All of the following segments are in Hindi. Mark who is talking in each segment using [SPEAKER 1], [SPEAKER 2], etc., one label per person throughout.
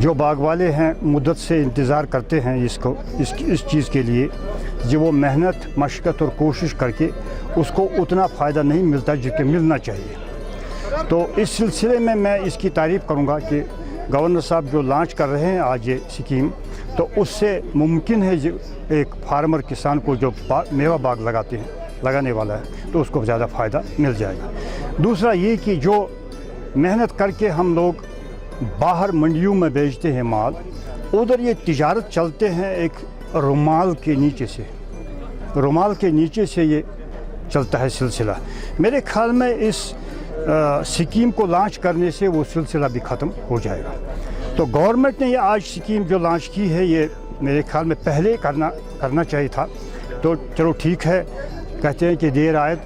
[SPEAKER 1] जो बाग वाले हैं मुद्दत से इंतज़ार करते हैं इस चीज़ के लिए, जो वो मेहनत मशक्क़त और कोशिश करके उसको उतना फ़ायदा नहीं मिलता जितना मिलना चाहिए। तो इस सिलसिले में मैं इसकी तारीफ़ करूँगा कि गवर्नर साहब जो लॉन्च कर रहे हैं आज ये स्कीम, तो उससे मुमकिन है जो एक फार्मर किसान को जो मेवा बाग लगाने वाला है तो उसको ज़्यादा फ़ायदा मिल जाएगा। दूसरा ये कि जो मेहनत करके हम लोग बाहर मंडियों में बेचते हैं माल, उधर ये तिजारत चलते हैं एक रुमाल के नीचे से ये चलता है सिलसिला। मेरे ख्याल में इस स्कीम को लॉन्च करने से वो सिलसिला भी ख़त्म हो जाएगा। तो गवर्नमेंट ने ये आज स्कीम जो लॉन्च की है, ये मेरे ख्याल में पहले करना चाहिए था। तो चलो ठीक है, कहते हैं कि देर आयत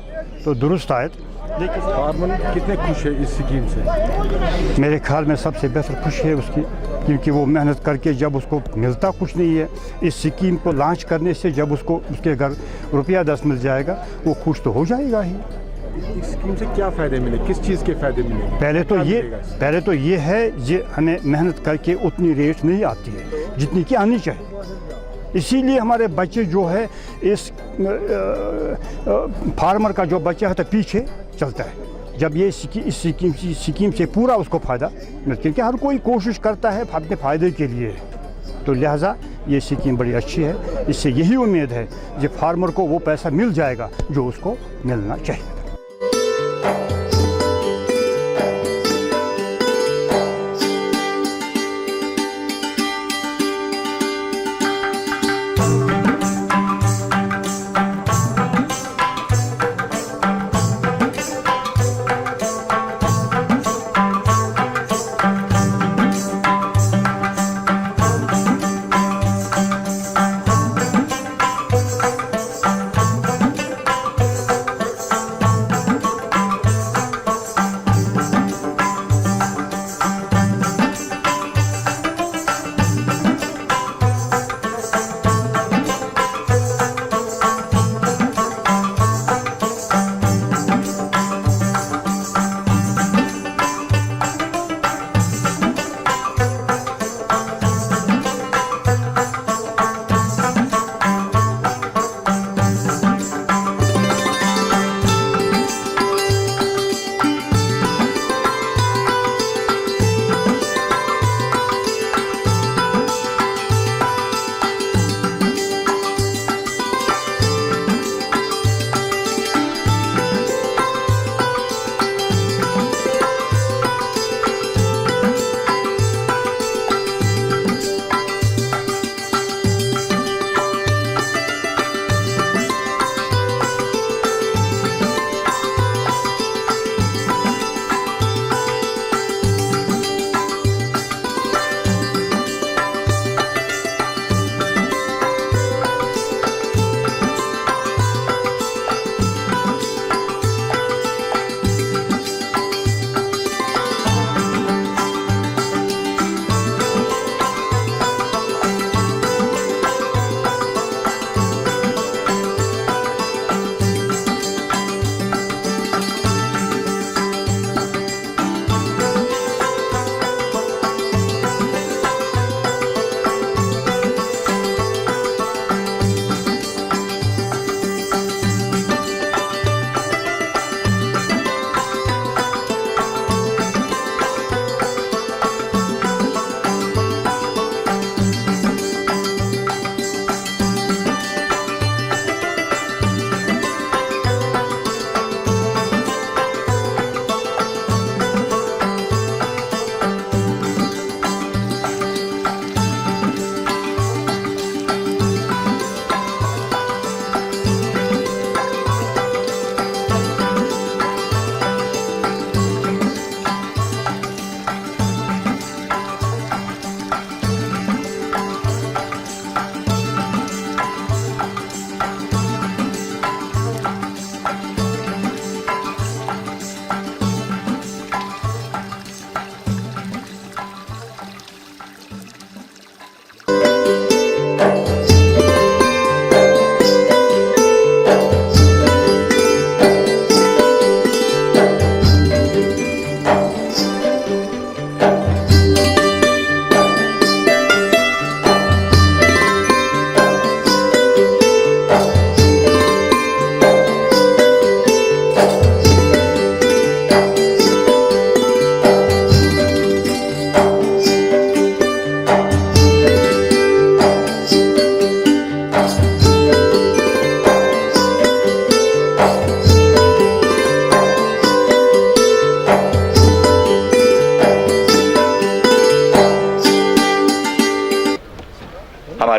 [SPEAKER 1] तो दुरुस्त आयत।
[SPEAKER 2] लेकिन फार्मर कितने खुश है इस स्कीम से?
[SPEAKER 1] मेरे ख्याल में सबसे बेहतर खुश है उसकी, क्योंकि वो मेहनत करके जब उसको मिलता कुछ नहीं है, इस स्कीम को लॉन्च करने से जब उसको उसके घर रुपया 10 मिल जाएगा वो खुश तो हो जाएगा ही।
[SPEAKER 2] इस स्कीम से क्या फ़ायदे मिले, किस चीज़ के फ़ायदे मिले?
[SPEAKER 1] पहले तो ये है कि हमें मेहनत करके उतनी रेट नहीं आती है जितनी कि आनी चाहिए। इसीलिए हमारे बच्चे जो है इस फार्मर का जो बच्चा है तो पीछे चलता है जब ये इस स्कीम से पूरा उसको फ़ायदा मिलता है, क्योंकि हर कोई कोशिश करता है अपने फ़ायदे के लिए। तो लिहाजा ये स्कीम बड़ी अच्छी है। इससे यही उम्मीद है कि फार्मर को वो पैसा मिल जाएगा जो उसको मिलना चाहिए।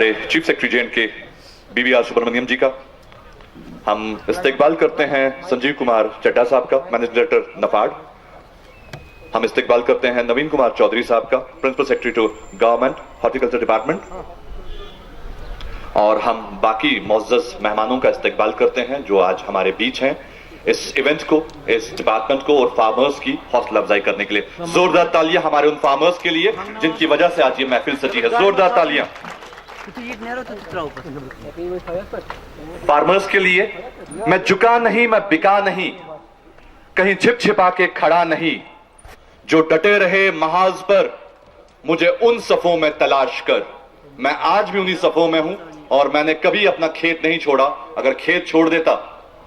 [SPEAKER 3] हमारे चीफ सेक्रेटरी जेएन के BVR सुब्रमण्यम जी का। हम इस्तेकबाल करते हैं संजीव कुमार चड्ढा साहब का, मैनेजिंग डायरेक्टर नफाड। हम इस्तेकबाल करते हैं नवीन कुमार चौधरी साहब का, principal secretary to government horticulture department. और हम बाकी मुअज़्ज़ज़ मेहमानों का इस्तेकबाल करते हैं जो आज हमारे बीच हैं इस इवेंट को, इस डिपार्टमेंट को और फार्मर्स की हौसला अफजाई करने के लिए। जोरदार तालियां हमारे उन फार्मर्स के लिए जिनकी वजह से आज ये महफिल सजी है। जोरदार तालियां फार्मर्स के लिए। मैं झुका नहीं, मैं बिका नहीं, कहीं छिप छिपा के खड़ा नहीं, जो डटे रहे महाज पर मुझे उन सफों में तलाश कर। मैं आज भी उन्हीं सफों में हूं और मैंने कभी अपना खेत नहीं छोड़ा। अगर खेत छोड़ देता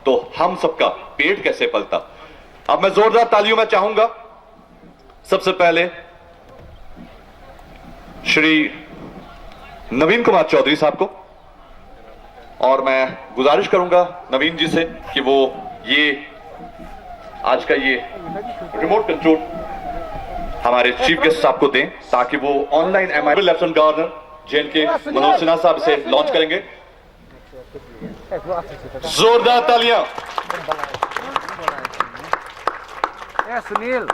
[SPEAKER 3] तो हम सबका पेट कैसे पलता। अब मैं जोरदार तालियों में चाहूंगा सबसे पहले श्री नवीन कुमार चौधरी साहब को, और मैं गुजारिश करूंगा नवीन जी से कि वो ये आज का ये रिमोट कंट्रोल हमारे चीफ गेस्ट साहब को दें ताकि वो online MIS lieutenant governor J and K Manoj Sinha साहब से लॉन्च करेंगे। जोरदार तालियां।
[SPEAKER 2] Sunil.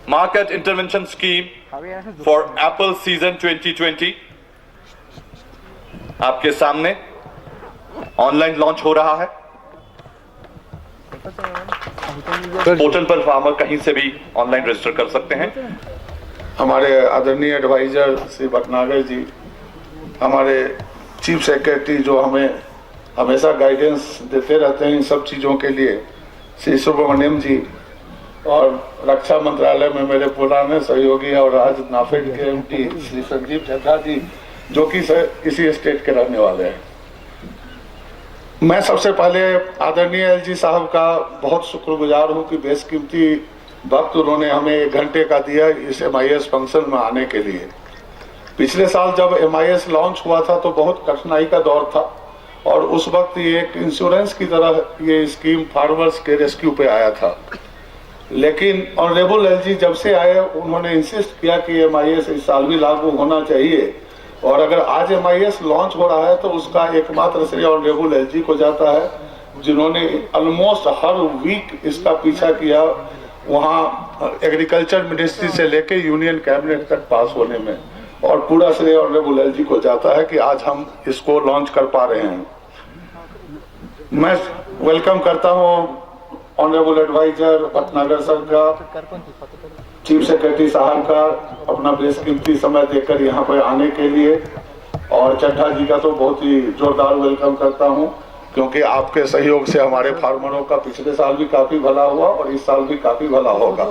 [SPEAKER 3] Market intervention scheme for apple season 2020 आपके सामने ऑनलाइन लॉन्च हो रहा है। पोर्टल पर फार्मर कहीं से भी ऑनलाइन रजिस्टर कर सकते हैं।
[SPEAKER 4] हमारे आदरणीय एडवाइजर श्री भटनागर जी, हमारे चीफ सेक्रेटरी जो हमें हमेशा गाइडेंस देते रहते हैं इन सब चीज़ों के लिए, श्री सुब्रमण्यम जी, और रक्षा मंत्रालय में मेरे पुराने सहयोगी और आज नाफेड के MD श्री संजीव चड्ढा जी, जो कि इसी स्टेट के रहने वाले हैं। मैं सबसे पहले आदरणीय LG साहब का बहुत शुक्रगुजार हूँ कि बेशकीमती वक्त उन्होंने हमें 1 घंटे का दिया इस MIS फंक्शन में आने के लिए। पिछले साल जब MIS लॉन्च हुआ था तो बहुत कठिनाई का दौर था और उस वक्त ये एक इंश्योरेंस की तरह ये स्कीम फार्मर्स के रेस्क्यू पे आया था। लेकिन ऑनरेबल LG जब से आए उन्होंने इंसिस्ट किया कि MIS इस साल भी लागू होना चाहिए, और अगर आज MIS लॉन्च हो रहा है तो उसका एकमात्र श्रेय ऑनरेबल LG को जाता है, जिन्होंने ऑलमोस्ट हर वीक इसका पीछा किया वहाँ एग्रीकल्चर मिनिस्ट्री से लेके यूनियन कैबिनेट तक पास होने में, और पूरा श्रेय ऑनरेबल LG को जाता है कि आज हम इसको लॉन्च कर पा रहे हैं। मैं वेलकम करता हूँ ऑनरेबल एडवाइजर भटनागर सर का, चीफ सेक्रेटरी साहब का अपना बेशकीमती समय देकर यहाँ पर आने के लिए, और चड्ढा जी का तो बहुत ही जोरदार वेलकम करता हूँ क्योंकि आपके सहयोग से हमारे फार्मरों का पिछले साल भी काफी भला हुआ और इस साल भी काफी भला होगा।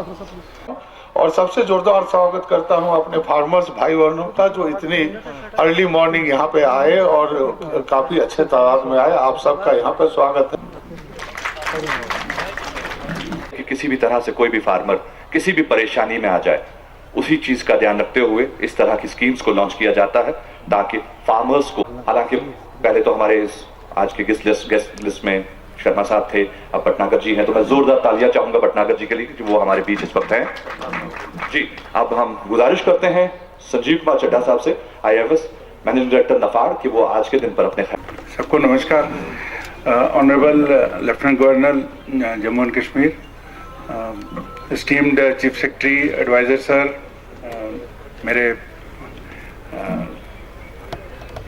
[SPEAKER 4] और सबसे जोरदार स्वागत करता हूं अपने फार्मर्स भाई बहनों का जो इतनी अर्ली मॉर्निंग यहाँ पे आए और काफी अच्छे तादाद में आए। आप सबका यहाँ पे स्वागत है।
[SPEAKER 3] कि किसी भी तरह से कोई भी फार्मर किसी भी परेशानी में आ जाए, उसी चीज का ध्यान रखते हुए इस तरह की स्कीम्स को लॉन्च किया जाता है ताकि फार्मर्स को, हालांकि पहले तो हमारे इस आज के गेस्ट लिस्ट में शर्मा साहब थे, अब भटनागर जी हैं, तो मैं जोरदार तालियां चाहूंगा भटनागर जी के लिए कि वो हमारे बीच इस वक्त हैं। जी, अब हम गुजारिश करते हैं संजीव कुमार चड्ढा साहब से, IFS मैनेजिंग डायरेक्टर नफाड, कि वो आज के दिन पर अपने
[SPEAKER 5] सबको नमस्कार। Honourable lieutenant governor Jammu and Kashmir, esteemed chief secretary advisor sir, मेरे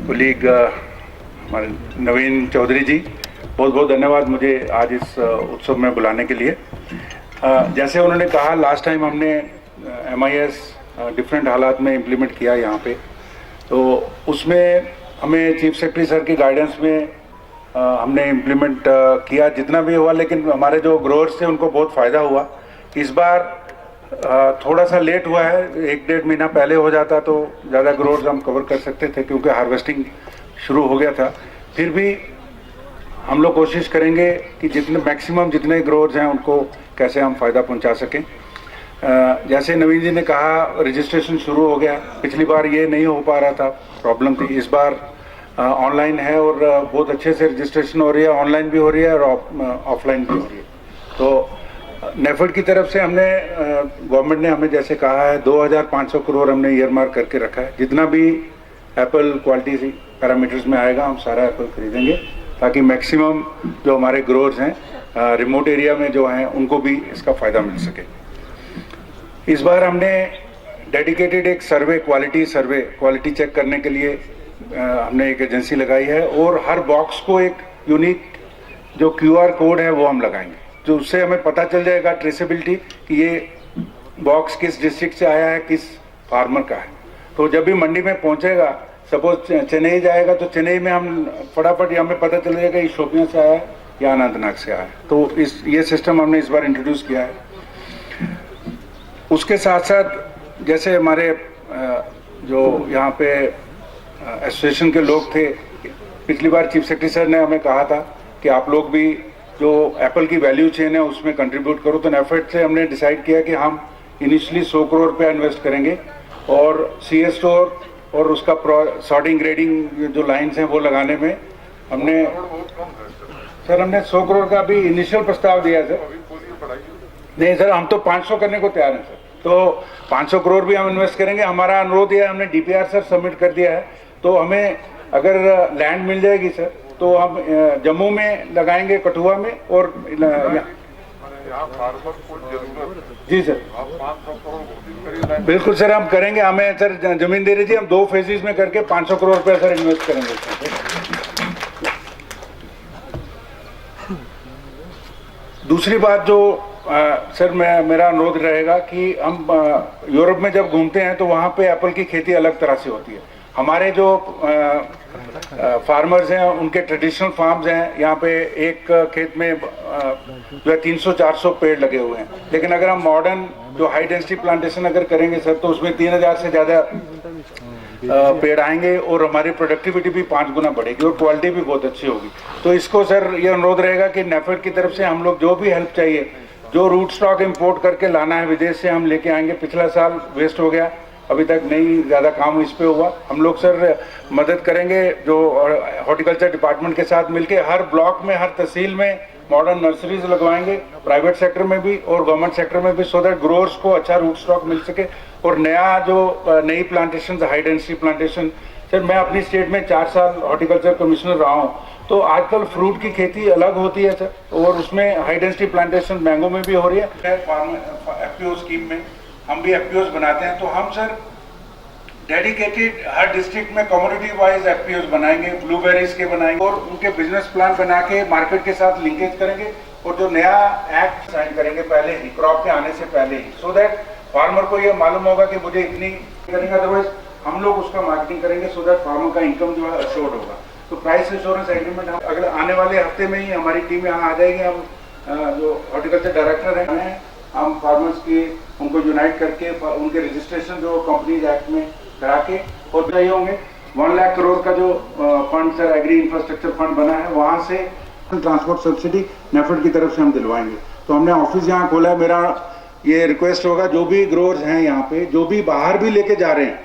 [SPEAKER 5] कोलीग हमारे नवीन चौधरी जी, बहुत बहुत धन्यवाद मुझे आज इस उत्सव में बुलाने के लिए। जैसे उन्होंने कहा, लास्ट टाइम हमने MIS डिफरेंट हालात में इम्प्लीमेंट किया यहाँ पे, तो उसमें हमें चीफ सेक्रेटरी सर की गाइडेंस में हमने इम्प्लीमेंट किया जितना भी हुआ, लेकिन हमारे जो ग्रोअर्स थे उनको बहुत फ़ायदा हुआ। इस बार थोड़ा सा लेट हुआ है, 1-1.5 महीना पहले हो जाता तो ज़्यादा ग्रोअर्स हम कवर कर सकते थे क्योंकि हार्वेस्टिंग शुरू हो गया था। फिर भी हम लोग कोशिश करेंगे कि जितने मैक्सिमम जितने ग्रोअर्स हैं उनको कैसे हम फ़ायदा पहुंचा सकें। जैसे नवीन जी ने कहा, रजिस्ट्रेशन शुरू हो गया। पिछली बार ये नहीं हो पा रहा था, प्रॉब्लम थी। इस बार ऑनलाइन है और बहुत अच्छे से रजिस्ट्रेशन हो रही है, ऑनलाइन भी हो रही है और ऑफलाइन भी हो रही है। तो नेफेड की तरफ से हमने, गवर्नमेंट ने हमें जैसे कहा है, 2500 करोड़ हमने ईयर मार्क करके रखा है। जितना भी एप्पल क्वालिटी पैरामीटर्स में आएगा, हम सारा एप्पल खरीदेंगे ताकि मैक्सिमम जो हमारे ग्रोअर्स हैं रिमोट एरिया में जो हैं उनको भी इसका फ़ायदा मिल सके। इस बार हमने डेडिकेटेड एक क्वालिटी चेक करने के लिए हमने एक एजेंसी लगाई है और हर बॉक्स को एक यूनिक जो QR कोड है वो हम लगाएंगे, जो उससे हमें पता चल जाएगा ट्रेसेबिलिटी कि ये बॉक्स किस डिस्ट्रिक्ट से आया है, किस फार्मर का है। तो जब भी मंडी में पहुंचेगा, सपोज चेन्नई जाएगा तो चेन्नई में हम फटाफट हमें पता चल जाएगा ये शोपियां से आया है या अनंतनाग से आया है। तो ये सिस्टम हमने इस बार इंट्रोड्यूस किया है। उसके साथ साथ जैसे हमारे जो यहाँ पे एसोसिएशन के लोग थे, पिछली बार चीफ सेक्रेटरी सर ने हमें कहा था कि आप लोग भी जो एप्पल की वैल्यू चेन है उसमें कंट्रीब्यूट करो। तो नेफेड से हमने डिसाइड किया कि हम इनिशियली 100 करोड़ रुपया इन्वेस्ट करेंगे और CS स्टोर और उसका सॉर्टिंग ग्रेडिंग जो लाइन्स हैं वो लगाने में हमने 100 करोड़ का भी इनिशियल प्रस्ताव दिया सर। नहीं सर, हम तो 500 करने को तैयार हैं सर, तो 500 करोड़ भी हम इन्वेस्ट करेंगे। हमारा अनुरोध यह है, हमने DPR सर सबमिट कर दिया है, तो हमें अगर लैंड मिल जाएगी सर तो हम जम्मू में लगाएंगे, कठुआ में और जी सर बिल्कुल सर हम करेंगे। हमें सर जमीन दे दीजिए, हम 2 फेजेस में करके 500 करोड़ रुपया सर इन्वेस्ट करेंगे। दूसरी बात जो सर मेरा अनुरोध रहेगा कि हम यूरोप में जब घूमते हैं तो वहाँ पे एप्पल की खेती अलग तरह से होती है। हमारे जो फार्मर्स हैं उनके ट्रेडिशनल फार्म्स हैं, यहाँ पे एक खेत में जो है 300-400 पेड़ लगे हुए हैं, लेकिन अगर हम मॉडर्न जो हाई डेंसिटी प्लांटेशन अगर करेंगे सर तो उसमें 3000 से ज़्यादा पेड़ आएंगे और हमारी प्रोडक्टिविटी भी 5 गुना बढ़ेगी और क्वालिटी भी बहुत अच्छी होगी। तो इसको सर ये अनुरोध रहेगा कि नेफेड की तरफ से हम लोग जो भी हेल्प चाहिए, जो रूट स्टॉक इम्पोर्ट करके लाना है विदेश से हम लेके आएंगे। पिछला साल वेस्ट हो गया, अभी तक नहीं ज़्यादा काम इस पे हुआ। हम लोग सर मदद करेंगे जो हॉर्टिकल्चर डिपार्टमेंट के साथ मिलके हर ब्लॉक में, हर तहसील में मॉडर्न नर्सरीज लगवाएंगे, प्राइवेट सेक्टर में भी और गवर्नमेंट सेक्टर में भी, सो दैट ग्रोअर्स को अच्छा रूट स्टॉक मिल सके। और नई plantation, high density plantation, sir मैं अपनी स्टेट में 4 साल हॉर्टिकल्चर कमिश्नर रहा हूँ, तो आजकल फ्रूट की खेती अलग होती है सर, और उसमें हाई डेंसिटी प्लांटेशन मैंगो में भी हो रही है। FPO स्कीम में हम भी FPOs बनाते हैं, तो हम सर डेडिकेटेड हर डिस्ट्रिक्ट में कम्युनिटी वाइज FPOs बनाएंगे, ब्लूबेरीज के बनाएंगे और उनके बिजनेस प्लान बना के मार्केट के साथ लिंकेज करेंगे और जो नया एक्ट साइन करेंगे पहले ही, क्रॉप के आने से पहले ही, सो दैट फार्मर को ये मालूम होगा कि मुझे इतनी करेंगे, अदरवाइज हम लोग उसका मार्केटिंग करेंगे सो दैट फार्मर का इनकम जो है अश्योर्ड होगा। तो प्राइस इंश्योरेंस एग्रीमेंट हम अगले आने वाले हफ्ते में ही हमारी टीम यहाँ आ जाएगी। हम जो हॉर्टिकल्चर डायरेक्टर हैं हम फार्मर्स के उनको यूनाइट करके उनके रजिस्ट्रेशन जो कंपनीज एक्ट में करा के और चाहिए होंगे 1 लाख करोड़ का जो fund sir agri infrastructure fund बना है, वहाँ से ट्रांसपोर्ट सब्सिडी नेफेड की तरफ से हम दिलवाएंगे। तो हमने ऑफिस यहाँ खोला है। मेरा ये रिक्वेस्ट होगा जो भी ग्रोअर्स हैं यहाँ पे, जो भी बाहर भी लेके जा रहे हैं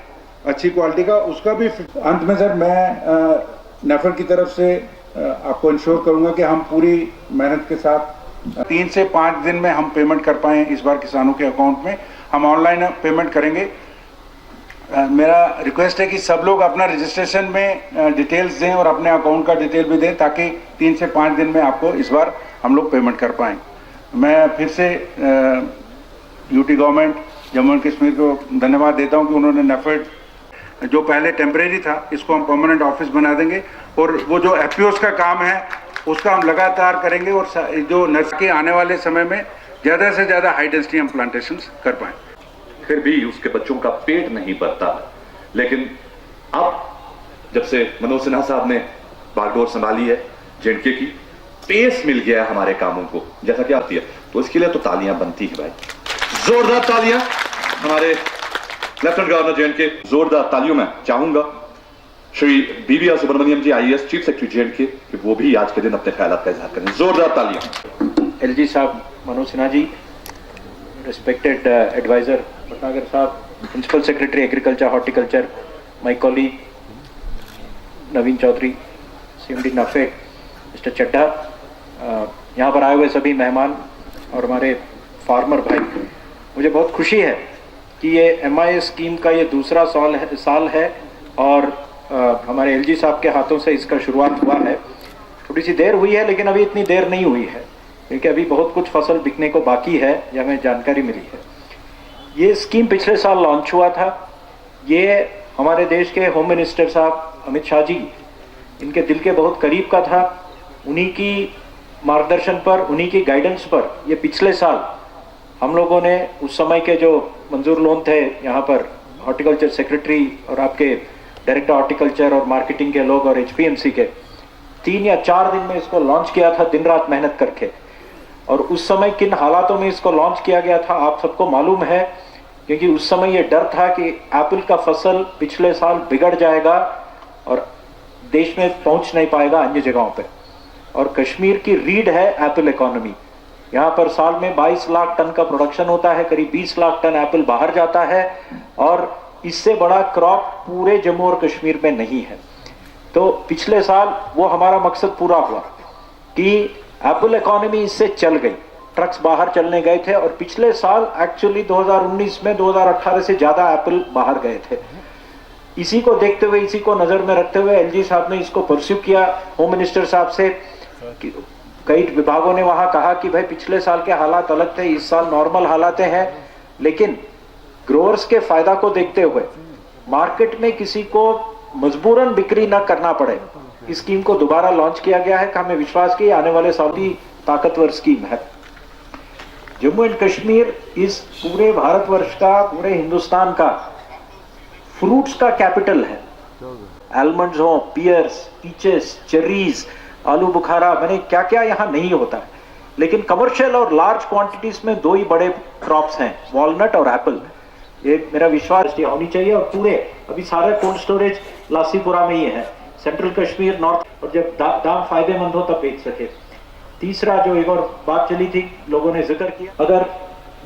[SPEAKER 5] अच्छी क्वालिटी का, उसका भी अंत में सर मैं नेफेड की तरफ से आपको इंश्योर करूंगा कि हम पूरी मेहनत के साथ 3 से 5 दिन में हम पेमेंट कर पाएँ इस बार किसानों के अकाउंट में। हम ऑनलाइन पेमेंट करेंगे। मेरा रिक्वेस्ट है कि सब लोग अपना रजिस्ट्रेशन में डिटेल्स दें और अपने अकाउंट का डिटेल भी दें ताकि 3 से 5 दिन में आपको इस बार हम लोग पेमेंट कर पाएँ। मैं फिर से UT government Jammu and Kashmir को धन्यवाद देता हूं कि उन्होंने नेफेड जो पहले टेम्परेरी था इसको हम परमानेंट ऑफिस बना देंगे और वो जो FPOs का काम है उसका हम लगातार करेंगे और जो नर्स के आने वाले समय में ज़्यादा से ज़्यादा हाई डेंसिटी हम प्लांटेशंस कर पाएँ।
[SPEAKER 3] फिर भी उसके बच्चों का पेट नहीं भरता। लेकिन अब जब से मनोज सिन्हा साहब ने बागडोर संभाली है J&K की, पेस मिल गया है हमारे कामों को जैसा कि आती है, तो इसके लिए तो तालियां बनती है भाई, जोरदार तालियां हमारे लेफ्टिनेंट गवर्नर J&K। जोरदार तालियों में चाहूंगा श्री BVR सुब्रमण्यम जी IAS चीफ सेक्रेटरी J&K कि वो भी आज के दिन अपने ख्यालात का इजहार करें। जोरदार तालियां।
[SPEAKER 6] LG साहब, मनोज सिन्हा जी, रिस्पेक्टेड एडवाइजर भटनागर साहब, principal secretary agriculture horticulture, my colleague Naveen Chaudhary, CMD NAFED mister Chadha, यहाँ पर आए हुए सभी मेहमान और हमारे फार्मर भाई, मुझे बहुत खुशी है कि ये MIS स्कीम का ये दूसरा साल है और हमारे एलजी साहब के हाथों से इसका शुरुआत हुआ है। थोड़ी सी देर हुई है, लेकिन अभी इतनी देर नहीं हुई है, क्योंकि अभी बहुत कुछ फसल बिकने को बाकी है, यह हमें जानकारी मिली है। ये स्कीम पिछले साल लॉन्च हुआ था। ये हमारे देश के होम मिनिस्टर साहब अमित शाह जी, इनके दिल के बहुत करीब का था। उन्हीं की मार्गदर्शन पर, उन्हीं की गाइडेंस पर ये पिछले साल हम लोगों ने उस समय के जो मंजूर लोन थे यहाँ पर हॉर्टिकल्चर सेक्रेटरी और आपके डायरेक्टर हॉर्टिकल्चर और मार्केटिंग के लोग और एचपीएमसी के 3 या 4 दिन में इसको लॉन्च किया था, दिन रात मेहनत करके। और उस समय किन हालातों में इसको लॉन्च किया गया था आप सबको मालूम है, क्योंकि उस समय ये डर था कि एप्पल का फसल पिछले साल बिगड़ जाएगा और देश में पहुंच नहीं पाएगा अन्य जगहों पे। और कश्मीर की रीढ़ है एप्पल इकोनॉमी। यहाँ पर साल में 22 लाख टन का प्रोडक्शन होता है, करीब 20 लाख टन एप्पल बाहर जाता है, और इससे बड़ा क्रॉप पूरे जम्मू और कश्मीर में नहीं है। तो पिछले साल वो हमारा मकसद पूरा हुआ कि एप्पल इकोनॉमी इससे चल गई, ट्रक्स बाहर चलने गए थे, और पिछले साल एक्चुअली 2019 में 2018 से ज्यादा एप्पल बाहर गए थे। इसी को देखते हुए, इसी को नजर में रखते हुए एलजी साहब ने इसको परस्यू किया होम मिनिस्टर साहब से। कई विभागों ने वहां कहा कि भाई पिछले साल के हालात अलग थे, इस साल नॉर्मल हालात हैं, लेकिन ग्रोअर्स के फायदा को देखते हुए मार्केट में किसी को मजबूरन बिक्री न करना पड़े, इस स्कीम को दोबारा लॉन्च किया गया है। कि हमें विश्वास कि आने वाले साल की ताकतवर स्कीम है। जम्मू एंड कश्मीर इस पूरे भारतवर्ष का, पूरे हिंदुस्तान का फ्रूट्स का कैपिटल है। आलमंड्स हो, पियर्स, पीचेस, चेरीज, आलू बुखारा, मैंने क्या क्या यहाँ नहीं होता है। लेकिन कमर्शियल और लार्ज क्वांटिटीज में 2 ही बड़े क्रॉप्स हैं, वॉलनट और एप्पल। ये मेरा विश्वास होनी चाहिए। और पूरे अभी सारे कोल्ड स्टोरेज लासीपुरा में ही है, सेंट्रल कश्मीर, नॉर्थ, और जब दाम फायदेमंद हो तब बेच सके। तीसरा जो एक और बात चली थी, लोगों ने जिक्र किया, अगर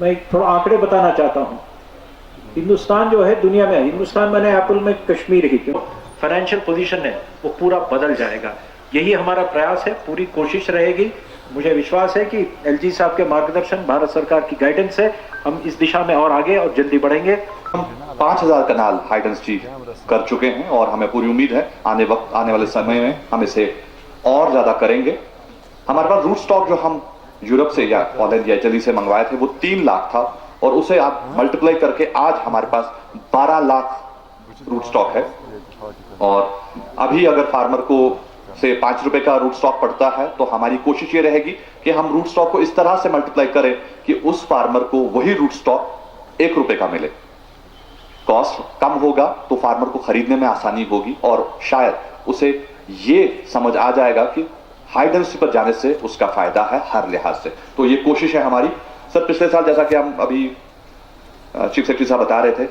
[SPEAKER 6] मैं थोड़ा आंकड़े बताना चाहता हूँ। हिंदुस्तान जो है दुनिया में, हिंदुस्तान मैंने एप्पल में कश्मीर ही, क्यों फाइनेंशियल पोजीशन है वो पूरा बदल जाएगा। यही हमारा प्रयास है, पूरी कोशिश रहेगी। मुझे विश्वास है कि एलजी साहब के मार्गदर्शन, भारत सरकार की गाइडेंस से हम इस दिशा में और आगे और जल्दी बढ़ेंगे।
[SPEAKER 3] हम 5000 कनाल हाइडेंसिटी कर चुके हैं और हमें पूरी उम्मीद है आने वाले समय में हम इसे और ज्यादा करेंगे। हमारे पास रूट स्टॉक जो हम यूरोप से या पोलैंड या इटली से मंगवाए थे वो 3 लाख था, और उसे आप मल्टीप्लाई करके आज हमारे पास 12 लाख रूट स्टॉक है। और अभी अगर फार्मर को से 5 रुपए का रूट स्टॉक पड़ता है, तो हमारी कोशिश ये रहेगी कि हम रूट स्टॉक को इस तरह से मल्टीप्लाई करें कि उस फार्मर को वही रूट स्टॉक 1 रुपए का मिले। कॉस्ट कम होगा तो फार्मर को खरीदने में आसानी होगी, और शायद उसे ये समझ आ जाएगा कि हाई डेंसिटी पर जाने से उसका फायदा है हर लिहाज से। तो ये कोशिश है हमारी। सर, पिछले साल जैसा कि हम अभी चीफ सेक्रेटरी साहब बता रहे थे,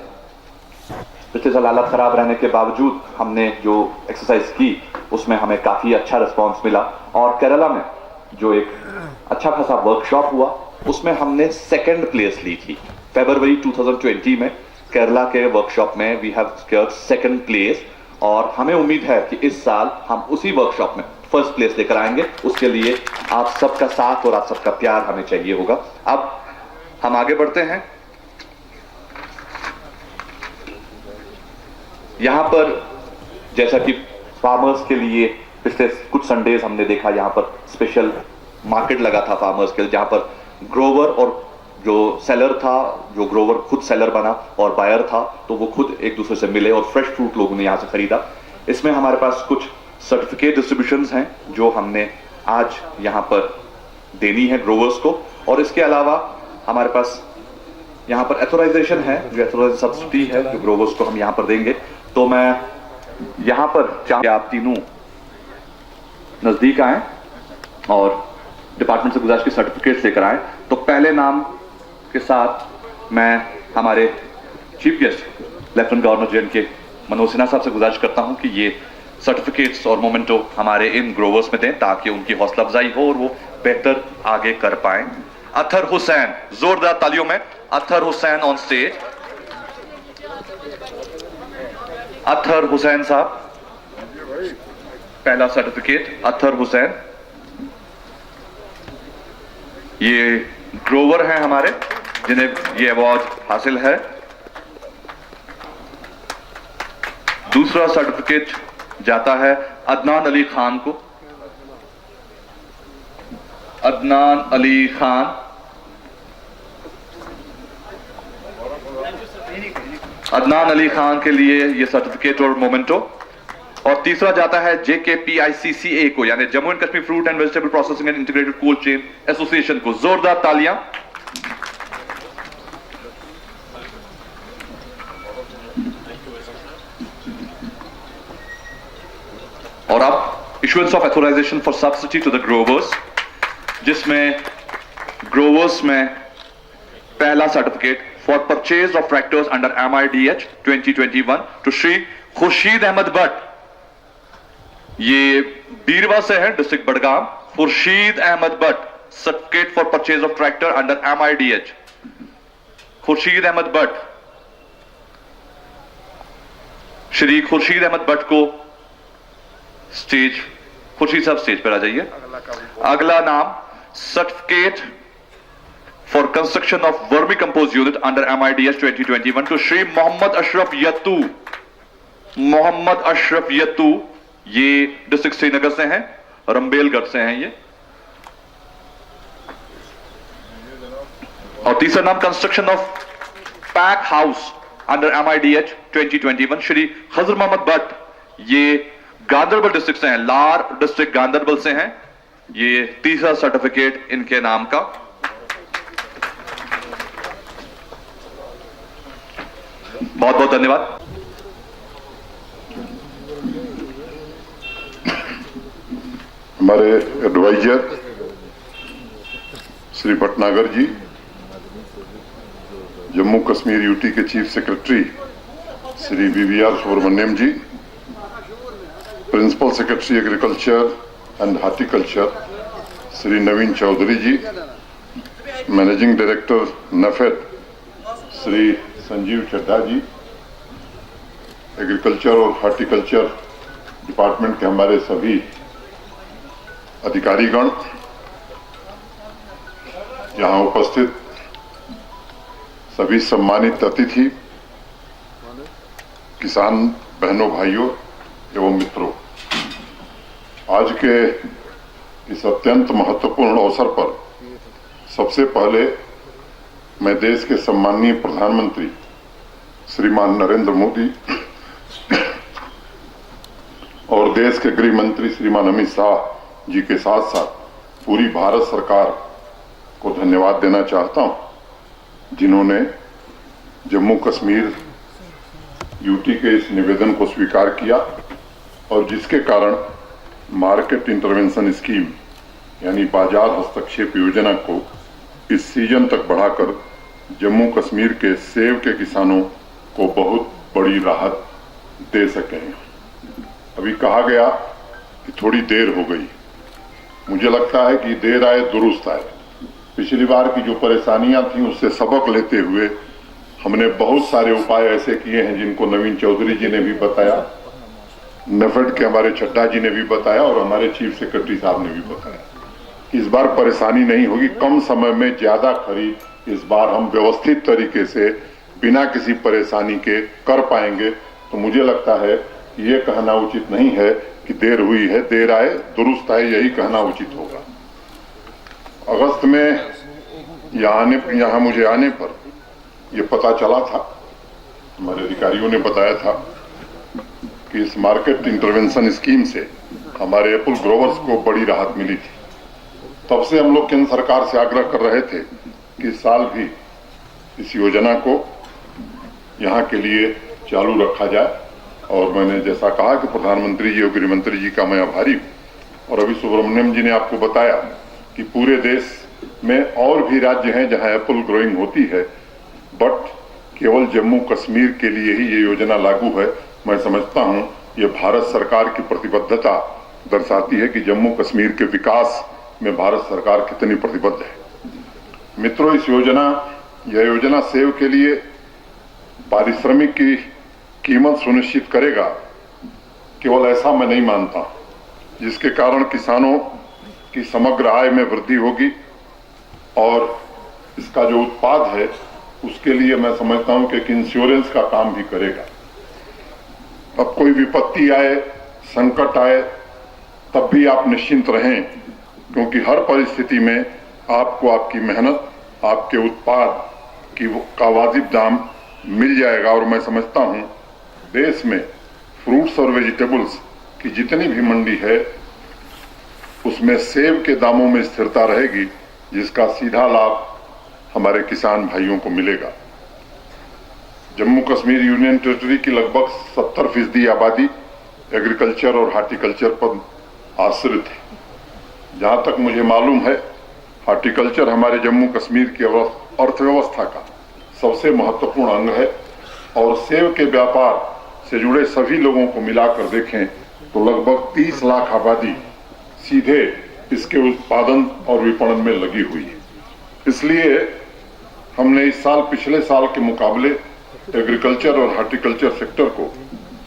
[SPEAKER 3] पिछले साल हालत खराब रहने के बावजूद हमने जो एक्सरसाइज की उसमें हमें काफी अच्छा रिस्पांस मिला। और केरला में जो एक अच्छा खासा वर्कशॉप हुआ उसमें हमने 2nd प्लेस ली थी। फरवरी 2020 में केरला के वर्कशॉप में we have scored 2nd place, और हमें उम्मीद है कि इस साल हम उसी वर्कशॉप में 1st प्लेस लेकर आएंगे। उसके लिए आप सबका साथ और आप सबका प्यार हमें चाहिए होगा। अब हम आगे बढ़ते हैं। यहां पर जैसा कि फार्मर्स के लिए पिछले कुछ संडेज हमने देखा, यहां पर स्पेशल मार्केट लगा था फार्मर्स के लिए, जहां पर ग्रोवर और जो सेलर था, जो ग्रोवर खुद सेलर बना और बायर था, तो वो खुद एक दूसरे से मिले और फ्रेश फ्रूट लोगों ने यहां से खरीदा। इसमें हमारे पास कुछ सर्टिफिकेट डिस्ट्रीब्यूशंस हैं जो हमने आज यहां पर देनी है ग्रोवर्स को, और इसके अलावा हमारे पास यहां पर एथोराइजेशन है, जो एथोराइज सब्सिडी है जो ग्रोवर्स को हम यहां पर देंगे। तो मैं यहां पर आप तीनों नजदीक आए और डिपार्टमेंट से गुजारिश की सर्टिफिकेट लेकर आए। तो पहले नाम के साथ मैं हमारे चीफ गेस्ट लेफ्टिनेंट गवर्नर जे के मनोज सिन्हा साहब से गुजारिश करता हूं कि ये सर्टिफिकेट्स और मोमेंटो हमारे इन ग्रोवर्स में दें ताकि उनकी हौसला अफजाई हो और वो बेहतर आगे कर पाए। अतहर हुसैन, जोरदार तालियों में अतहर हुसैन ऑन स्टेज। अतहर हुसैन साहब, पहला सर्टिफिकेट अतहर हुसैन। ये ग्रोवर हैं हमारे जिन्हें ये अवार्ड हासिल है। दूसरा सर्टिफिकेट जाता है अदनान अली खान को। अदनान अली खान, अदनान अली खान के लिए ये सर्टिफिकेट और मोमेंटो। और तीसरा जाता है JKPICCA को, यानी Jammu and Kashmir fruit and vegetable processing and integrated cold chain association को। जोरदार तालियां। और अब issuance of authorisation for subsidy to the growers, जिसमें ग्रोवर्स में पहला certificate for purchase of tractors under MIDH 2021 to Shri Khurshid Ahmad Bhat. ये बीरवा से है, district Budgam. Khurshid Ahmad Bhat, certificate for purchase of tractor under MIDH। Khurshid Ahmad Bhat, Shri Khurshid Ahmad Bhat को स्टेज, खुर्शीद साहब स्टेज पर आ जाइए। अगला नाम certificate for construction of vermicompost unit under MIDH 2021 to Shri Mohammad Ashraf Yattoo. Mohammad Ashraf Yattoo, ये डिस्ट्रिक्ट श्रीनगर से हैं, रंबेलगढ़ से हैं ये। और तीसरा नाम construction of pack house under MIDH 2021 Shri Khazar Mohammad Bhat, ये गांधरबल डिस्ट्रिक्ट से हैं, लार डिस्ट्रिक्ट गांधरबल से हैं। ये तीसरा सर्टिफिकेट इनके नाम का। बहुत बहुत धन्यवाद।
[SPEAKER 7] हमारे एडवाइजर श्री भटनागर जी, जम्मू कश्मीर यूटी के chief secretary Shri BVR Subramanyam ji, principal secretary agriculture and horticulture Shri Naveen Chaudhary ji, managing director NAFED Shri Sanjeev Chadha ji, agriculture और हार्टिकल्चर डिपार्टमेंट के हमारे सभी अधिकारीगण, यहाँ उपस्थित सभी सम्मानित अतिथि, किसान बहनों भाइयों एवं मित्रों, आज के इस अत्यंत महत्वपूर्ण अवसर पर सबसे पहले मैं देश के सम्माननीय प्रधानमंत्री श्रीमान नरेंद्र मोदी और देश के गृह मंत्री श्रीमान अमित शाह जी के साथ साथ पूरी भारत सरकार को धन्यवाद देना चाहता हूं, जिन्होंने जम्मू कश्मीर यूटी के इस निवेदन को स्वीकार किया और जिसके कारण मार्केट इंटरवेंशन स्कीम यानी बाजार हस्तक्षेप योजना को इस सीजन तक बढ़ाकर जम्मू कश्मीर के सेब के किसानों को बहुत बड़ी राहत दे सके। अभी कहा गया कि थोड़ी देर हो गई, मुझे लगता है कि देर आए दुरुस्त आए। पिछली बार की जो परेशानियां थी उससे सबक लेते हुए हमने बहुत सारे उपाय ऐसे किए हैं जिनको नवीन चौधरी जी ने भी बताया, NAFED के हमारे चड्ढा जी ने भी बताया और हमारे चीफ सेक्रेटरी साहब ने भी बताया। इस बार परेशानी नहीं होगी, कम समय में ज्यादा खरीद इस बार हम व्यवस्थित तरीके से बिना किसी परेशानी के कर पाएंगे। तो मुझे लगता है कि ये कहना उचित नहीं है कि देर हुई है, देर आए दुरुस्त आए, यही कहना उचित होगा। अगस्त में यहाँ मुझे आने पर यह पता चला था, हमारे अधिकारियों ने बताया था कि इस मार्केट इंटरवेंशन स्कीम से हमारे एप्पल ग्रोवर्स को बड़ी राहत मिली थी। तब से हम लोग केंद्र सरकार से आग्रह कर रहे थे कि इस साल भी इस योजना को यहाँ के लिए चालू रखा जाए और मैंने जैसा कहा कि प्रधानमंत्री जी और गृह मंत्री जी का मैं आभारी हूँ। और अभी सुब्रमण्यम जी ने आपको बताया कि पूरे देश में और भी राज्य हैं जहाँ एप्पल ग्रोइंग होती है, बट केवल जम्मू कश्मीर के लिए ही ये योजना लागू है। मैं समझता हूँ ये भारत सरकार की प्रतिबद्धता दर्शाती है कि जम्मू कश्मीर के विकास में भारत सरकार कितनी प्रतिबद्ध है। मित्रों, यह योजना सेब के लिए पारिश्रमिक की कीमत सुनिश्चित करेगा, केवल ऐसा मैं नहीं मानता, जिसके कारण किसानों की समग्र आय में वृद्धि होगी और इसका जो उत्पाद है उसके लिए मैं समझता हूं कि एक इंश्योरेंस का काम भी करेगा। अब कोई विपत्ति आए, संकट आए, तब भी आप निश्चिंत रहें, क्योंकि हर परिस्थिति में आपको आपकी मेहनत, आपके उत्पाद का वाजिब दाम मिल जाएगा। और मैं समझता हूं देश में फ्रूट्स और वेजिटेबल्स की जितनी भी मंडी है उसमें सेब के दामों में स्थिरता रहेगी, जिसका सीधा लाभ हमारे किसान भाइयों को मिलेगा। जम्मू कश्मीर यूनियन टेरिटरी की लगभग 70% आबादी एग्रीकल्चर और हार्टिकल्चर पर आश्रित है। जहां तक मुझे मालूम है, हार्टिकल्चर हमारे जम्मू कश्मीर की अर्थव्यवस्था का सबसे महत्वपूर्ण अंग है और सेब के व्यापार से जुड़े सभी लोगों को मिलाकर देखें तो लगभग 30 लाख आबादी सीधे इसके उत्पादन और विपणन में लगी हुई है। इसलिए हमने इस साल पिछले साल के मुकाबले एग्रीकल्चर और हार्टिकल्चर सेक्टर को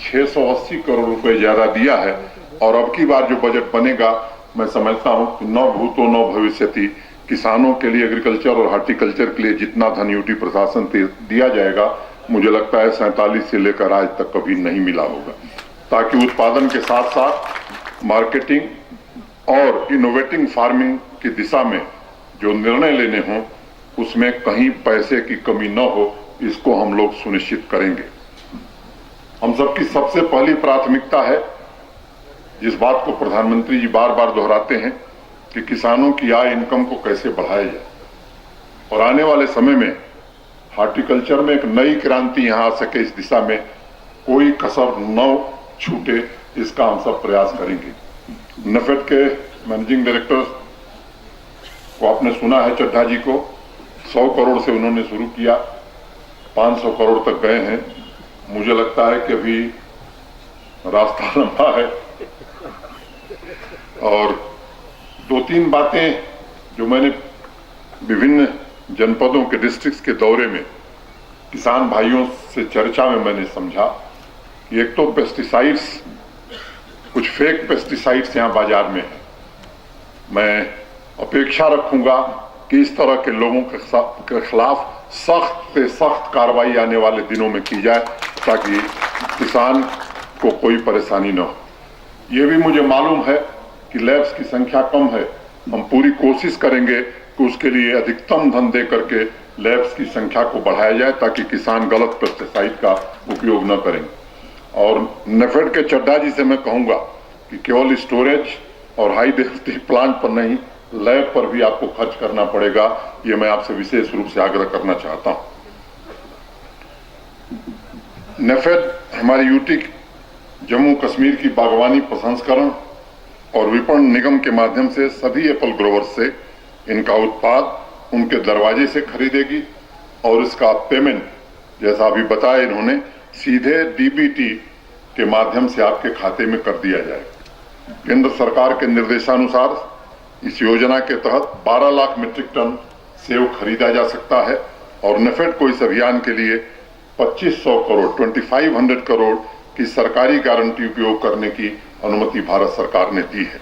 [SPEAKER 7] 680 करोड़ रुपए ज्यादा दिया है। और अब की बार जो बजट बनेगा, मैं समझता हूं कि न भूतो न भविष्यति, किसानों के लिए, एग्रीकल्चर और हार्टिकल्चर के लिए जितना धन यूटी प्रशासन दिया जाएगा, मुझे लगता है 47 से लेकर आज तक कभी नहीं मिला होगा, ताकि उत्पादन के साथ साथ मार्केटिंग और इनोवेटिंग फार्मिंग की दिशा में जो निर्णय लेने हों उसमें कहीं पैसे की कमी न हो, इसको हम लोग सुनिश्चित करेंगे। हम सबकी सबसे पहली प्राथमिकता है, जिस बात को प्रधानमंत्री जी बार बार दोहराते हैं, कि किसानों की आय, इनकम को कैसे बढ़ाया जाए। और आने वाले समय में हार्टिकल्चर में एक नई क्रांति यहां आ सके, इस दिशा में कोई कसर न छूटे, इसका हम सब प्रयास करेंगे। नेफेड के मैनेजिंग डायरेक्टर को आपने सुना है, चड्ढा जी को 100 करोड़ से उन्होंने शुरू किया, 500 करोड़ तक गए हैं। मुझे लगता है कि अभी रास्ता लंबा है। और 2-3 बातें जो मैंने विभिन्न जनपदों के डिस्ट्रिक्ट्स के दौरे में किसान भाइयों से चर्चा में मैंने समझा कि एक तो पेस्टिसाइड्स, कुछ फेक पेस्टिसाइड्स यहाँ बाजार में है। मैं अपेक्षा रखूंगा कि इस तरह के लोगों के खिलाफ सख्त से सख्त कार्रवाई आने वाले दिनों में की जाए, ताकि किसान को कोई परेशानी न हो। ये भी मुझे मालूम है कि लैब्स की संख्या कम है, हम पूरी कोशिश करेंगे कि उसके लिए अधिकतम धन दे करके लैब्स की संख्या को बढ़ाया जाए, ताकि किसान गलत पेस्टिसाइड का उपयोग न करें। और नेफेड के चड्ढा जी से मैं कहूंगा कि केवल स्टोरेज और हाई डेंसिटी प्लांट पर नहीं, लैब पर भी आपको खर्च करना पड़ेगा। ये मैं आपसे विशेष रूप से आग्रह करना चाहता हूं। नेफेड हमारी यूटी जम्मू कश्मीर की बागवानी प्रसंस्करण और विपणन निगम के माध्यम से सभी एप्पल ग्रोवर्स से इनका उत्पाद उनके दरवाजे से खरीदेगी और इसका पेमेंट, जैसा अभी बताया इन्होंने, सीधे डीबीटी के माध्यम से आपके खाते में कर दिया जाएगा। केंद्र सरकार के निर्देशानुसार इस योजना के तहत 12 लाख मीट्रिक टन सेब खरीदा जा सकता है और नेफेड को इस अभियान के लिए 2500 करोड़ 2500 करोड़ की सरकारी गारंटी उपयोग करने की अनुमति भारत सरकार ने दी है।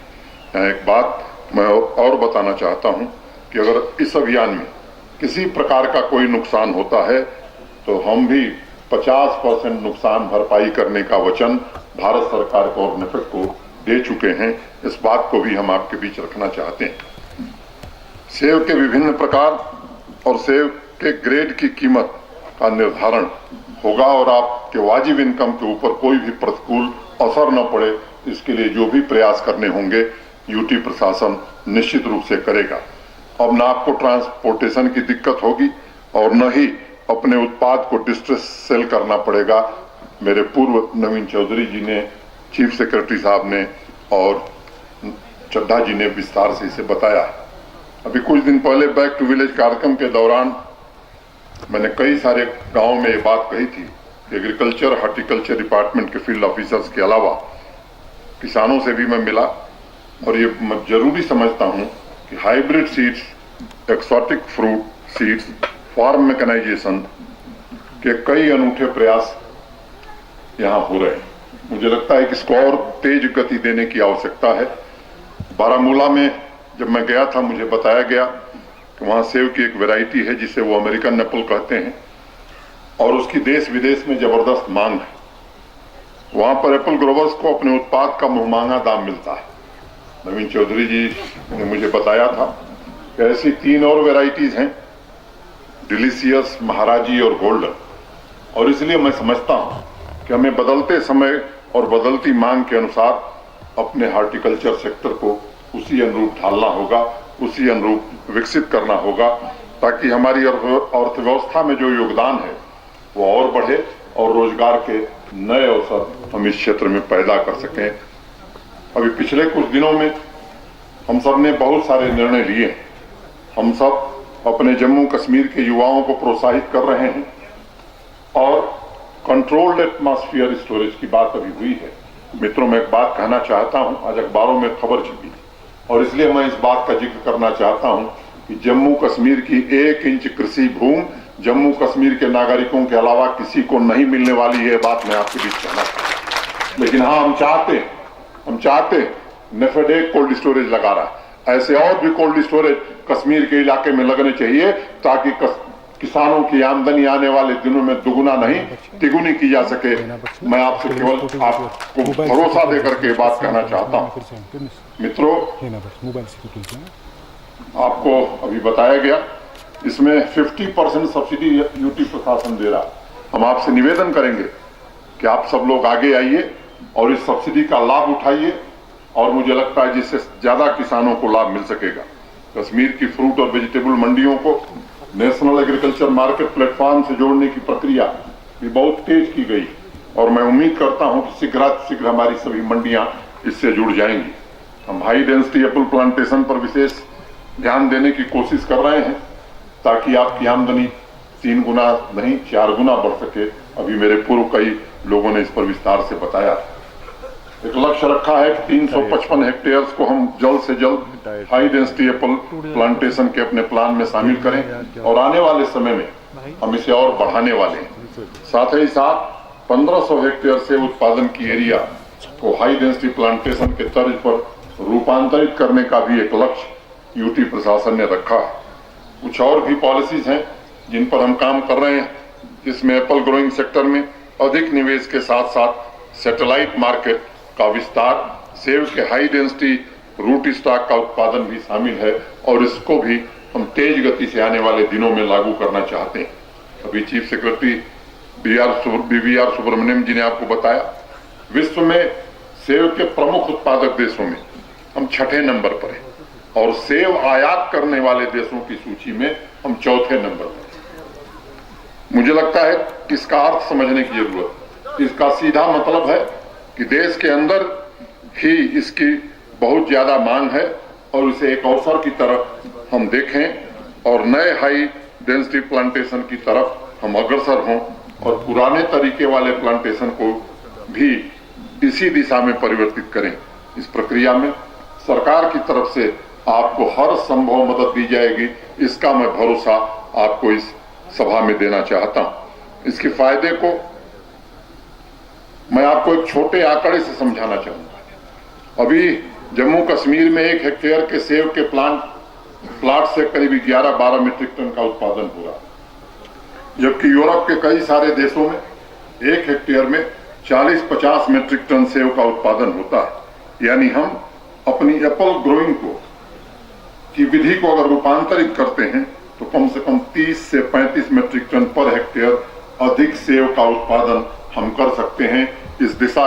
[SPEAKER 7] यहाँ एक बात मैं और बताना चाहता हूँ कि अगर इस अभियान में किसी प्रकार का कोई नुकसान होता है तो हम भी 50% नुकसान भरपाई करने का वचन भारत सरकार को और नेफेड को दे चुके हैं। इस बात को भी हम आपके बीच रखना चाहते हैं। सेब के विभिन्न प्रकार और सेब के ग्रेड की कीमत का निर्धारण होगा और आपके वाजिब इनकम के ऊपर कोई भी प्रतिकूल असर न पड़े, इसके लिए जो भी प्रयास करने होंगे यूटी प्रशासन निश्चित रूप से करेगा। अब न आपको ट्रांसपोर्टेशन की दिक्कत होगी और न ही अपने उत्पाद को डिस्ट्रेस सेल करना पड़ेगा। मेरे पूर्व नवीन चौधरी जी ने, चीफ सेक्रेटरी साहब ने और चड्ढा जी ने विस्तार से इसे बताया। अभी कुछ दिन पहले बैक टू विलेज कार्यक्रम के दौरान मैंने कई सारे गांवों में ये बात कही थी कि एग्रीकल्चर हार्टिकल्चर डिपार्टमेंट के फील्ड ऑफिसर्स के अलावा किसानों से भी मैं मिला और ये मैं जरूरी समझता हूं कि hybrid seeds, exotic fruit seeds, farm mechanisation के कई अनूठे प्रयास यहाँ हो रहे हैं। मुझे लगता है कि इसको और तेज गति देने की आवश्यकता है। बारामूला में जब मैं गया था, मुझे बताया गया कि वहाँ सेब की एक वैरायटी है जिसे वो अमेरिकन एप्पल कहते हैं और उसकी देश विदेश में जबरदस्त मांग है। वहां पर एप्पल ग्रोवर्स को अपने उत्पाद का मुहमांगा दाम मिलता है। नवीन चौधरी जी ने मुझे बताया था कि ऐसी 3 और वेराइटीज हैं, डिलीशियस, महाराजी और गोल्डन, और इसलिए मैं समझता हूं कि हमें बदलते समय और बदलती मांग के अनुसार अपने हॉर्टिकल्चर सेक्टर को उसी अनुरूप ढालना होगा, उसी अनुरूप विकसित करना होगा, ताकि हमारी अर्थव्यवस्था में जो योगदान है वो और बढ़े और रोजगार के नए अवसर हम इस क्षेत्र में पैदा कर सकें। अभी पिछले कुछ दिनों में हम सब ने बहुत सारे निर्णय लिए। हम सब अपने जम्मू कश्मीर के युवाओं को प्रोत्साहित कर रहे हैं और कंट्रोल्ड एटमॉस्फेयर स्टोरेज की बात अभी हुई है। मित्रों, मैं एक बात कहना चाहता हूं, आज अखबारों में खबर छपी और इसलिए मैं इस बात का जिक्र करना चाहता हूं कि जम्मू कश्मीर की 1 इंच कृषि भूमि जम्मू कश्मीर के नागरिकों के अलावा किसी को नहीं मिलने वाली है, बात मैं आपके बीच कहना चाहता हूं। लेकिन हाँ, हम चाहते नेफेड एक कोल्ड स्टोरेज लगा रहा है, ऐसे और भी कोल्ड स्टोरेज कश्मीर के इलाके में लगने चाहिए ताकि किसानों की आमदनी आने वाले दिनों में दुगुना नहीं तिगुनी की जा सके। मैं आपसे केवल आपको भरोसा देकर के बात कहना चाहता हूं। मित्रों, आपको अभी बताया गया, इसमें 50% सब्सिडी यूटी प्रशासन दे रहा। हम आपसे निवेदन करेंगे कि आप सब लोग आगे आइए और इस सब्सिडी का लाभ उठाइए, और मुझे लगता है जिससे ज्यादा किसानों को लाभ मिल सकेगा। कश्मीर की फ्रूट और वेजिटेबल मंडियों को नेशनल एग्रीकल्चर मार्केट प्लेटफॉर्म से जोड़ने की प्रक्रिया भी बहुत तेज की गई और मैं उम्मीद करता हूं कि शीघ्र हमारी सभी मंडियां इससे जुड़ जाएंगी। हम हाई डेंसिटी एप्पल प्लांटेशन पर विशेष ध्यान देने की कोशिश कर रहे हैं ताकि आपकी आमदनी 3 गुना नहीं 4 गुना बढ़ सके। अभी मेरे पूर्व कई लोगों ने इस पर विस्तार से बताया। एक लक्ष्य रखा है कि 355 हेक्टेयर्स को हम जल्द से जल्द हाई डेंसिटी एप्पल प्लांटेशन के अपने प्लान में शामिल करें और आने वाले समय में हम इसे और बढ़ाने वाले हैं। साथ ही साथ 1500 हेक्टेयर से उत्पादन की एरिया को हाई डेंसिटी प्लांटेशन के तर्ज पर रूपांतरित करने का भी एक लक्ष्य यूटी प्रशासन ने रखा है। कुछ और भी पॉलिसीज हैं जिन पर हम काम कर रहे हैं, जिसमें एप्पल ग्रोइंग सेक्टर में अधिक निवेश के साथ साथ सैटेलाइट मार्केट का विस्तार, सेब के हाई डेंसिटी रूट स्टॉक का उत्पादन भी शामिल है और इसको भी हम तेज गति से आने वाले दिनों में लागू करना चाहते हैं। अभी चीफ सेक्रेटरी BVR सुब्रमण्यम जी ने आपको बताया, विश्व में सेब के प्रमुख उत्पादक देशों में हम 6ठे नंबर पर हैं और सेब आयात करने वाले देशों की सूची में हम 4थे नंबर पर हैं। मुझे लगता है कि इसका अर्थ समझने की जरूरत। इसका सीधा मतलब है कि देश के अंदर ही इसकी बहुत ज्यादा मांग है और इसे एक अवसर की तरफ हम देखें और नए हाई डेंसिटी प्लांटेशन की तरफ हम अग्रसर हों और पुराने तरीके वाले प्लांटेशन को भी इसी दिशा में परिवर्तित करें। इस प्रक्रिया में सरकार की तरफ से आपको हर संभव मदद दी जाएगी, इसका मैं भरोसा आपको इस सभा में देना चाहता हूं। इसके फायदे को मैं आपको एक छोटे आंकड़े से समझाना चाहूंगा। अभी जम्मू कश्मीर में 1 हेक्टेयर के सेब के प्लाट से करीब 11-12 मीट्रिक टन का उत्पादन हो रहा है, जबकि यूरोप के कई सारे देशों में 1 हेक्टेयर में 40-50 मीट्रिक टन सेब का उत्पादन होता है। यानी हम अपनी एप्पल ग्रोइंग की विधि को अगर रूपांतरित करते हैं तो कम से कम 30 से 35 मीट्रिक टन पर हेक्टेयर अधिक सेब का उत्पादन हम कर सकते हैं। इस दिशा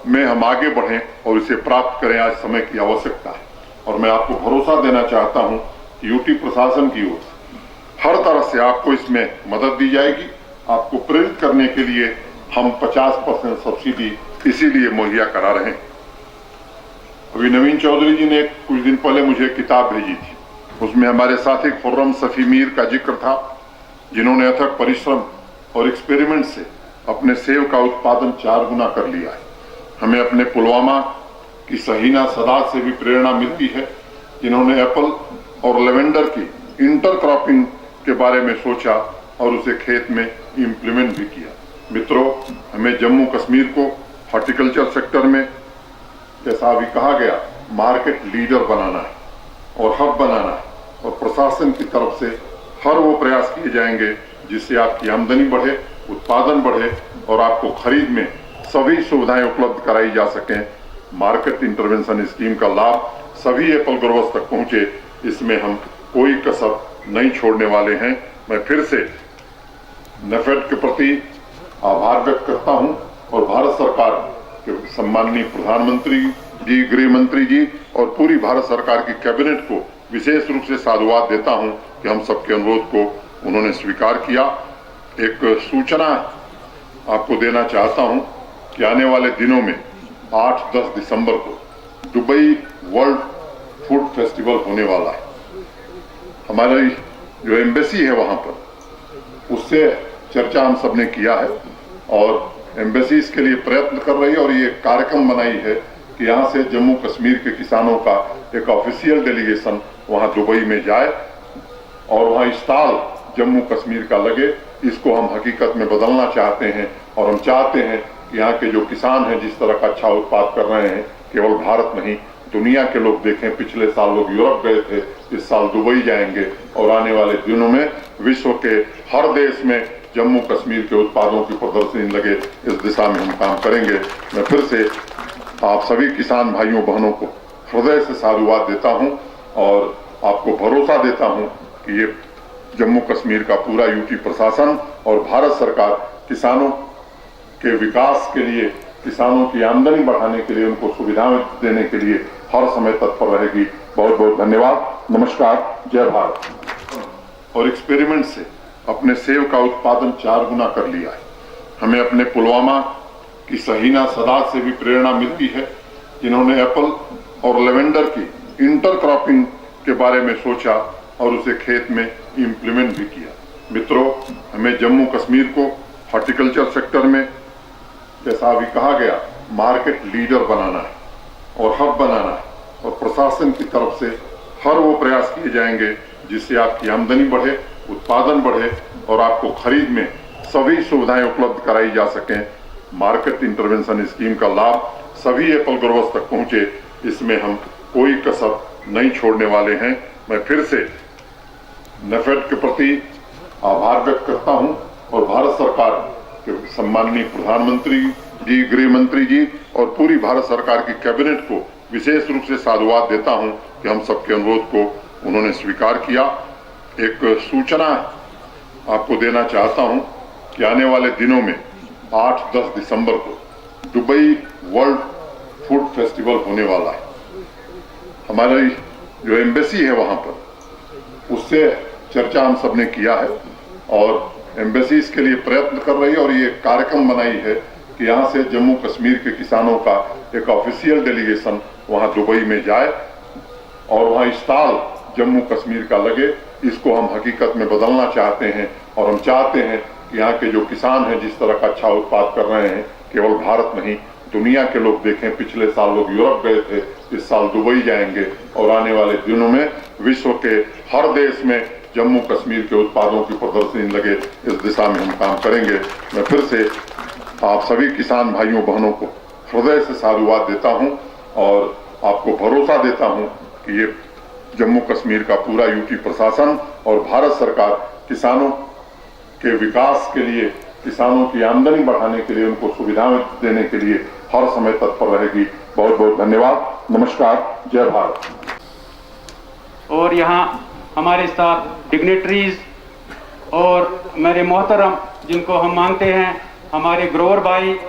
[SPEAKER 7] में हम आगे बढ़ें और इसे प्राप्त करें, आज समय की आवश्यकता है। और मैं आपको भरोसा देना चाहता हूं कि यूटी प्रशासन की ओर से हर तरह से आपको इसमें मदद दी जाएगी। आपको प्रेरित करने के लिए हम 50% सब्सिडी इसीलिए मुहैया करा रहे हैं। अभी नवीन चौधरी जी ने कुछ दिन पहले मुझे एक किताब भेजी थी, उसमें हमारे साथी खुर्रम सफी मीर का जिक्र था, जिन्होंने अथक परिश्रम और एक्सपेरिमेंट से अपने सेब का उत्पादन 4 गुना कर लिया है। हमें अपने पुलवामा की सहीना सदात से भी प्रेरणा मिलती है, जिन्होंने एप्पल और लेवेंडर की इंटरक्रॉपिंग के बारे में सोचा और उसे खेत में इम्प्लीमेंट भी किया। मित्रों, हमें जम्मू कश्मीर को हॉर्टिकल्चर सेक्टर में, जैसा अभी कहा गया, मार्केट लीडर बनाना है और हब बनाना है और प्रशासन की तरफ से हर वो प्रयास किए जाएंगे जिससे आपकी आमदनी बढ़े, उत्पादन बढ़े और आपको खरीद में सभी सुविधाएं उपलब्ध कराई जा सकें, मार्केट इंटरवेंशन स्कीम का लाभ सभी एप्पल ग्रोवर्स तक पहुंचे, इसमें हम कोई कसर नहीं छोड़ने वाले हैं। मैं फिर से नेफेड के प्रति आभार व्यक्त करता हूं और भारत सरकार के सम्माननीय प्रधानमंत्री जी, गृह मंत्री जी और पूरी भारत सरकार की कैबिनेट को विशेष रूप से साधुवाद देता हूं कि हम सबके अनुरोध को उन्होंने स्वीकार किया। एक सूचना आपको देना चाहता हूं कि आने वाले दिनों में 8-10 दिसंबर को दुबई वर्ल्ड फूड फेस्टिवल होने वाला है। हमारी जो एम्बेसी है वहां पर, उससे चर्चा हम सबने किया है और एम्बेसी इसके लिए प्रयत्न कर रही है और ये कार्यक्रम बनाई है कि यहाँ से जम्मू कश्मीर के किसानों का एक ऑफिशियल डेलीगेशन वहाँ दुबई में जाए और वहाँ स्टॉल जम्मू कश्मीर का लगे। इसको हम हकीकत में बदलना चाहते हैं और हम चाहते हैं कि यहाँ के जो किसान हैं जिस तरह का अच्छा उत्पाद कर रहे हैं, केवल भारत नहीं दुनिया के लोग देखें। पिछले साल लोग यूरोप गए थे, इस साल दुबई जाएंगे और आने वाले दिनों में विश्व के हर देश में जम्मू कश्मीर के उत्पादों की प्रदर्शनी लगे, इस दिशा में हम काम करेंगे। मैं फिर से आप सभी किसान भाइयों बहनों को हृदय से साधुवाद देता हूं और आपको भरोसा देता हूं कि ये जम्मू कश्मीर का पूरा यूटी प्रशासन और भारत सरकार किसानों के विकास के लिए, किसानों की आमदनी बढ़ाने के लिए, उनको सुविधाएं देने के लिए हर समय तत्पर रहेगी। बहुत बहुत धन्यवाद। नमस्कार। जय भारत। और एक्सपेरिमेंट से अपने सेब का उत्पादन 4 गुना कर लिया है। हमें अपने पुलवामा की सहीना सदात से भी प्रेरणा मिलती है, जिन्होंने एप्पल और लेवेंडर की इंटरक्रॉपिंग के बारे में सोचा और उसे खेत में इम्प्लीमेंट भी किया। मित्रों, हमें जम्मू कश्मीर को हॉर्टिकल्चर सेक्टर में, जैसा अभी कहा गया, मार्केट लीडर बनाना है और हब बनाना है और प्रशासन की तरफ से हर वो प्रयास किए जाएंगे जिससे आपकी आमदनी बढ़े, उत्पादन बढ़े और आपको खरीद में सभी सुविधाएं उपलब्ध कराई जा सकें। मार्केट इंटरवेंशन स्कीम का लाभ सभी एप्पल ग्रोवर्स तक पहुंचे, इसमें हम कोई कसर नहीं छोड़ने वाले हैं। मैं फिर से नेफेड के प्रति आभार व्यक्त करता हूं और भारत सरकार के सम्माननीय प्रधानमंत्री जी, गृह मंत्री जी और पूरी भारत सरकार की कैबिनेट को विशेष रूप से साधुवाद देता हूं कि हम सबके अनुरोध को उन्होंने स्वीकार किया। एक सूचना आपको देना चाहता हूं कि आने वाले दिनों में 8-10 दिसंबर को दुबई वर्ल्ड फूड फेस्टिवल होने वाला है। हमारी जो एम्बेसी है वहां पर, उससे चर्चा हम सबने किया है और एम्बेसी इसके लिए प्रयत्न कर रही है और ये कार्यक्रम बनाई है कि यहाँ से जम्मू कश्मीर के किसानों का एक ऑफिशियल डेलीगेशन वहाँ दुबई में जाए और वहाँ स्टॉल जम्मू कश्मीर का लगे। इसको हम हकीकत में बदलना चाहते हैं और हम चाहते हैं कि यहाँ के जो किसान हैं जिस तरह का अच्छा उत्पाद कर रहे हैं, केवल भारत नहीं दुनिया के लोग देखें। पिछले साल लोग यूरोप गए थे, इस साल दुबई जाएंगे और आने वाले दिनों में विश्व के हर देश में जम्मू कश्मीर के उत्पादों की प्रदर्शनी लगे, इस दिशा में हम काम करेंगे। मैं फिर से आप सभी किसान भाइयों बहनों को हृदय से साधुवाद देता हूं और आपको भरोसा देता हूं कि ये जम्मू कश्मीर का पूरा यूटी प्रशासन और भारत सरकार किसानों के विकास के लिए, किसानों की आमदनी बढ़ाने के लिए, उनको सुविधाएं देने के लिए हर समय तत्पर रहेगी। बहुत बहुत धन्यवाद। नमस्कार। जय भारत।
[SPEAKER 8] और यहाँ हमारे साथ डिग्नेटरीज और मेरे मोहतरम जिनको हम मानते हैं, हमारे ग्रोवर भाई,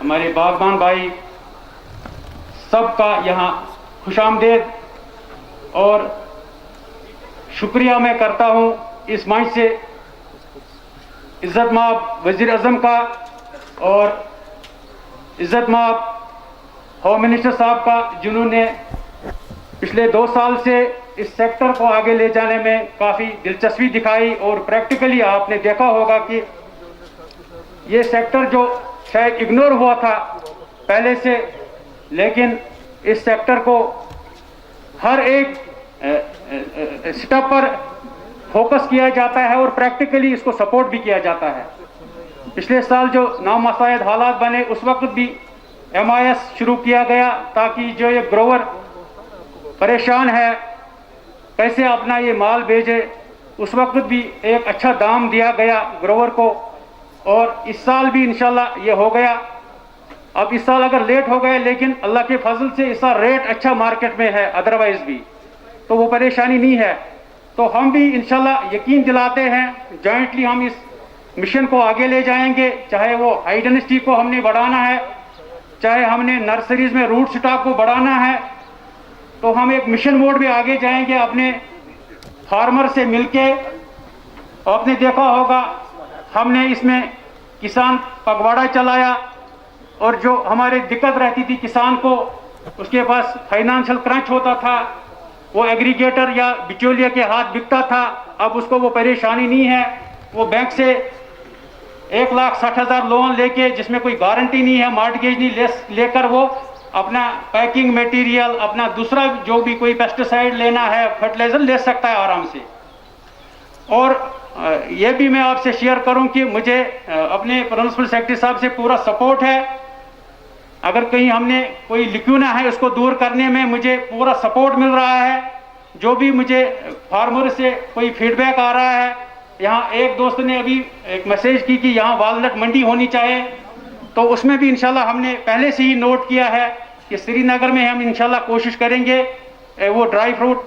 [SPEAKER 8] हमारे बागबान भाई, सबका यहाँ खुशामदेद और शुक्रिया मैं करता हूँ इस मंच से इज्जत माब वजीर आजम का और इज्जत माब होम मिनिस्टर साहब का, जिन्होंने पिछले 2 साल से इस सेक्टर को आगे ले जाने में काफ़ी दिलचस्पी दिखाई और प्रैक्टिकली आपने देखा होगा कि ये सेक्टर जो शायद इग्नोर हुआ था पहले से, लेकिन इस सेक्टर को हर एक स्टेप पर फोकस किया जाता है और प्रैक्टिकली इसको सपोर्ट भी किया जाता है। पिछले साल जो नामुमकिन हालात बने, उस वक्त भी MIS शुरू किया गया ताकि जो ये ग्रोवर परेशान है कैसे अपना ये माल भेजे, उस वक्त भी एक अच्छा दाम दिया गया ग्रोवर को और इस साल भी इंशाल्लाह ये हो गया। अब इस साल अगर लेट हो गए, लेकिन अल्लाह के फजल से इस साल रेट अच्छा मार्केट में है, अदरवाइज भी तो वो परेशानी नहीं है। तो हम भी इंशाल्लाह यकीन दिलाते हैं जॉइंटली हम इस मिशन को आगे ले जाएंगे, चाहे वो हाई डेंसिटी को हमने बढ़ाना है, चाहे हमने नर्सरीज में रूट स्टॉक को बढ़ाना है, तो हम एक मिशन मोड में आगे जाएंगे अपने फार्मर से मिलके। आपने देखा होगा हमने इसमें किसान पगवाड़ा चलाया, और जो हमारे दिक्कत रहती थी किसान को, उसके पास फाइनेंशियल क्रंच होता था, वो एग्रीगेटर या बिचौलिया के हाथ बिकता था, अब उसको वो परेशानी नहीं है। वो बैंक से 1,60,000 लोन लेके, जिसमें कोई गारंटी नहीं है, मॉर्टगेज नहीं लेकर वो अपना पैकिंग मटेरियल, अपना दूसरा जो भी कोई पेस्टिसाइड लेना है, फर्टिलाइजर ले सकता है आराम से। और ये भी मैं आपसे शेयर करूं कि मुझे अपने प्रिंसिपल सेक्रेटरी साहब से पूरा सपोर्ट है। अगर कहीं हमने कोई लिक्यूना है उसको दूर करने में मुझे पूरा सपोर्ट मिल रहा है। जो भी मुझे फार्मर से कोई फीडबैक आ रहा है, यहाँ एक दोस्त ने अभी एक मैसेज की कि यहाँ वालनट मंडी होनी चाहिए, तो उसमें भी इंशाल्लाह हमने पहले से ही नोट किया है कि श्रीनगर में हम इंशाल्लाह कोशिश करेंगे वो ड्राई फ्रूट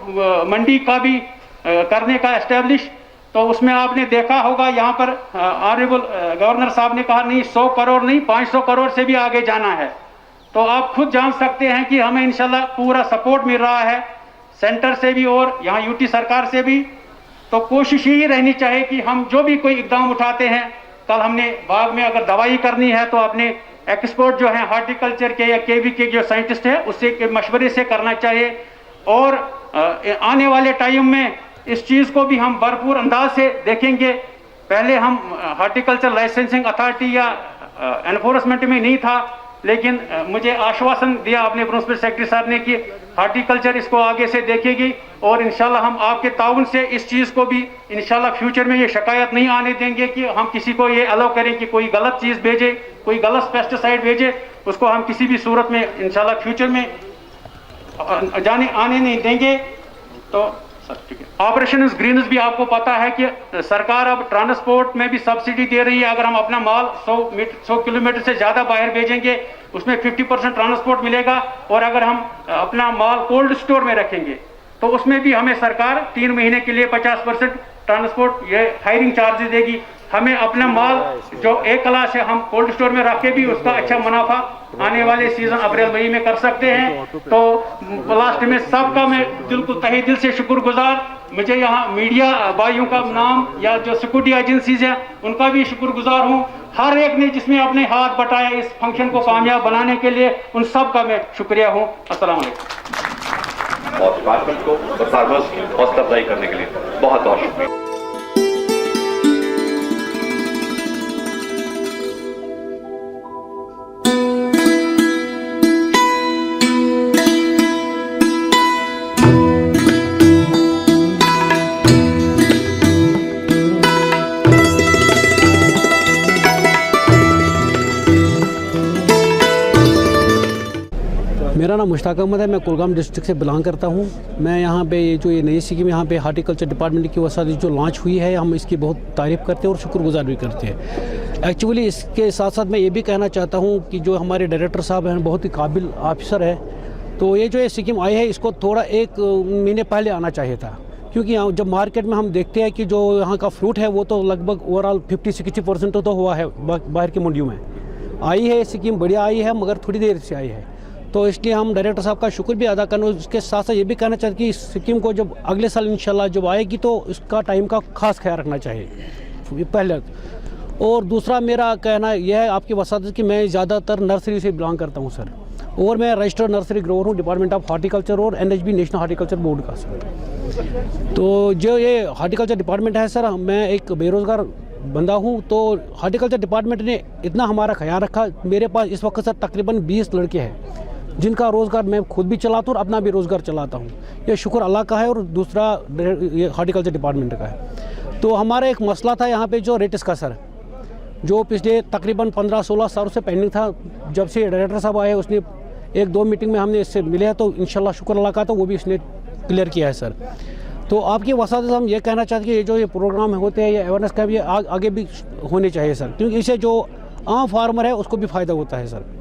[SPEAKER 8] मंडी का भी करने का एस्टेब्लिश। तो उसमें आपने देखा होगा यहाँ पर ऑनरेबल गवर्नर साहब ने कहा नहीं 100 करोड़ नहीं 500 करोड़ से भी आगे जाना है। तो आप खुद जान सकते हैं कि हमें इंशाल्लाह पूरा सपोर्ट मिल रहा है सेंटर से भी और यहाँ यूटी सरकार से भी। तो कोशिश यही रहनी चाहिए कि हम जो भी कोई इकदाम उठाते हैं, कल हमने बाग में अगर दवाई करनी है तो अपने एक्सपर्ट जो हैं हार्टिकल्चर के या केवी के जो साइंटिस्ट हैं उससे के मशवरे से करना चाहिए। और आने वाले टाइम में इस चीज़ को भी हम भरपूर अंदाज से देखेंगे। पहले हम हार्टिकल्चर लाइसेंसिंग अथॉरिटी या एनफोर्समेंट में नहीं था, लेकिन मुझे आश्वासन दिया अपने प्रिंसिपल सेक्रेटरी साहब ने कि हार्टिकल्चर इसको आगे से देखेगी और इंशाल्लाह हम आपके ताउन से इस चीज़ को भी इंशाल्लाह फ्यूचर में ये शिकायत नहीं आने देंगे कि हम किसी को ये अलाउ करें कि कोई गलत चीज़ भेजे, कोई गलत पेस्टिसाइड भेजे, उसको हम किसी भी सूरत में इंशाल्लाह फ्यूचर में आने नहीं देंगे। तो ऑपरेशन ग्रीन्स भी आपको पता है कि सरकार अब ट्रांसपोर्ट में भी सब्सिडी दे रही है। अगर हम अपना माल 100 किलोमीटर से ज़्यादा बाहर भेजेंगे उसमें 50% ट्रांसपोर्ट मिलेगा, और अगर हम अपना माल कोल्ड स्टोर में रखेंगे तो उसमें भी हमें सरकार 3 महीने के लिए 50% ट्रांसपोर्ट ये हायरिंग चार्जेस देगी। हमें अपना माल जो एक क्लास है हम कोल्ड स्टोर में रख के भी उसका अच्छा मुनाफा आने वाले सीजन अप्रैल मई में कर सकते हैं। तो लास्ट में सबका मैं बिल्कुल तहे दिल से शुक्रगुजार। मुझे यहाँ मीडिया भाइयों का नाम या जो सिक्योरिटी एजेंसीज हैं उनका भी शुक्रगुजार हूँ। हर एक ने जिसमें अपने हाथ बटाया इस फंक्शन को कामयाब बनाने के लिए, उन सब का मैं शुक्रिया हूँ। अस्सलाम वालेकुम।
[SPEAKER 3] और डिपार्टमेंट को और फार्मर्स की हौसला अफजाई करने के लिए बहुत बहुत शुक्रिया।
[SPEAKER 9] मेरा नाम मुश्ताक अहमद है, मैं कुलगाम डिस्ट्रिक्ट से बिलोंग करता हूँ। मैं यहाँ पे जो ये नई स्कीम यहाँ पे हार्टिकल्चर डिपार्टमेंट की वजह से जो लॉन्च हुई है, हम इसकी बहुत तारीफ़ करते हैं और शुक्रगुजार भी करते हैं। एक्चुअली इसके साथ साथ मैं ये भी कहना चाहता हूँ कि जो हमारे डायरेक्टर साहब हैं बहुत ही काबिल ऑफिसर है, तो ये जो ये स्कीम आई है इसको थोड़ा 1 महीने पहले आना चाहिए था, क्योंकि जब मार्केट में हम देखते हैं कि जो यहाँ का फ्रूट है वो तो लगभग ओवरऑल 50-60% तो हुआ है बाहर की मंडियों में आई है। स्कीम बढ़िया आई है मगर थोड़ी देर से आई है, तो इसलिए हम डायरेक्टर साहब का शुक्र भी अदा करना। उसके साथ साथ ये भी कहना चाहते कि इस स्कीम को जब अगले साल इंशाल्लाह जब आएगी तो इसका टाइम का खास ख्याल रखना चाहिए पहले। और दूसरा मेरा कहना यह है आपकी वसात कि मैं ज़्यादातर नर्सरी से बिलोंग करता हूँ सर, और मैं रजिस्टर्ड नर्सरी ग्रोवर हूँ डिपार्टमेंट ऑफ हार्टिकल्चर और NHB नेशनल हार्टिकल्चर बोर्ड का सर। तो जो ये हार्टिकल्चर डिपार्टमेंट है सर, मैं एक बेरोज़गार बंदा हूँ, तो हार्टिकल्चर डिपार्टमेंट ने इतना हमारा ख्याल रखा। मेरे पास इस वक्त सर तकरीबन 20 लड़के हैं जिनका रोज़गार मैं खुद भी चलाता हूँ और अपना भी रोज़गार चलाता हूँ। ये शुक्र अल्लाह का है और दूसरा ये हार्टिकल्चर डिपार्टमेंट का है। तो हमारा एक मसला था यहाँ पे जो रेटिस का सर, जो पिछले तकरीबन 15-16 सालों से पेंडिंग था। जब से डायरेक्टर साहब आए उसने 1-2 मीटिंग में हमने इससे मिले हैं, तो इंशाल्लाह शुक्र अल्लाह का तो वो भी इसने क्लियर किया है सर। तो आपकी वसात से हम ये कहना चाहते हैं कि ये जो ये प्रोग्राम होते हैं, ये अवेयरनेस का भी आगे भी होने चाहिए सर, क्योंकि इससे जो आम फार्मर है उसको भी फ़ायदा होता है सर।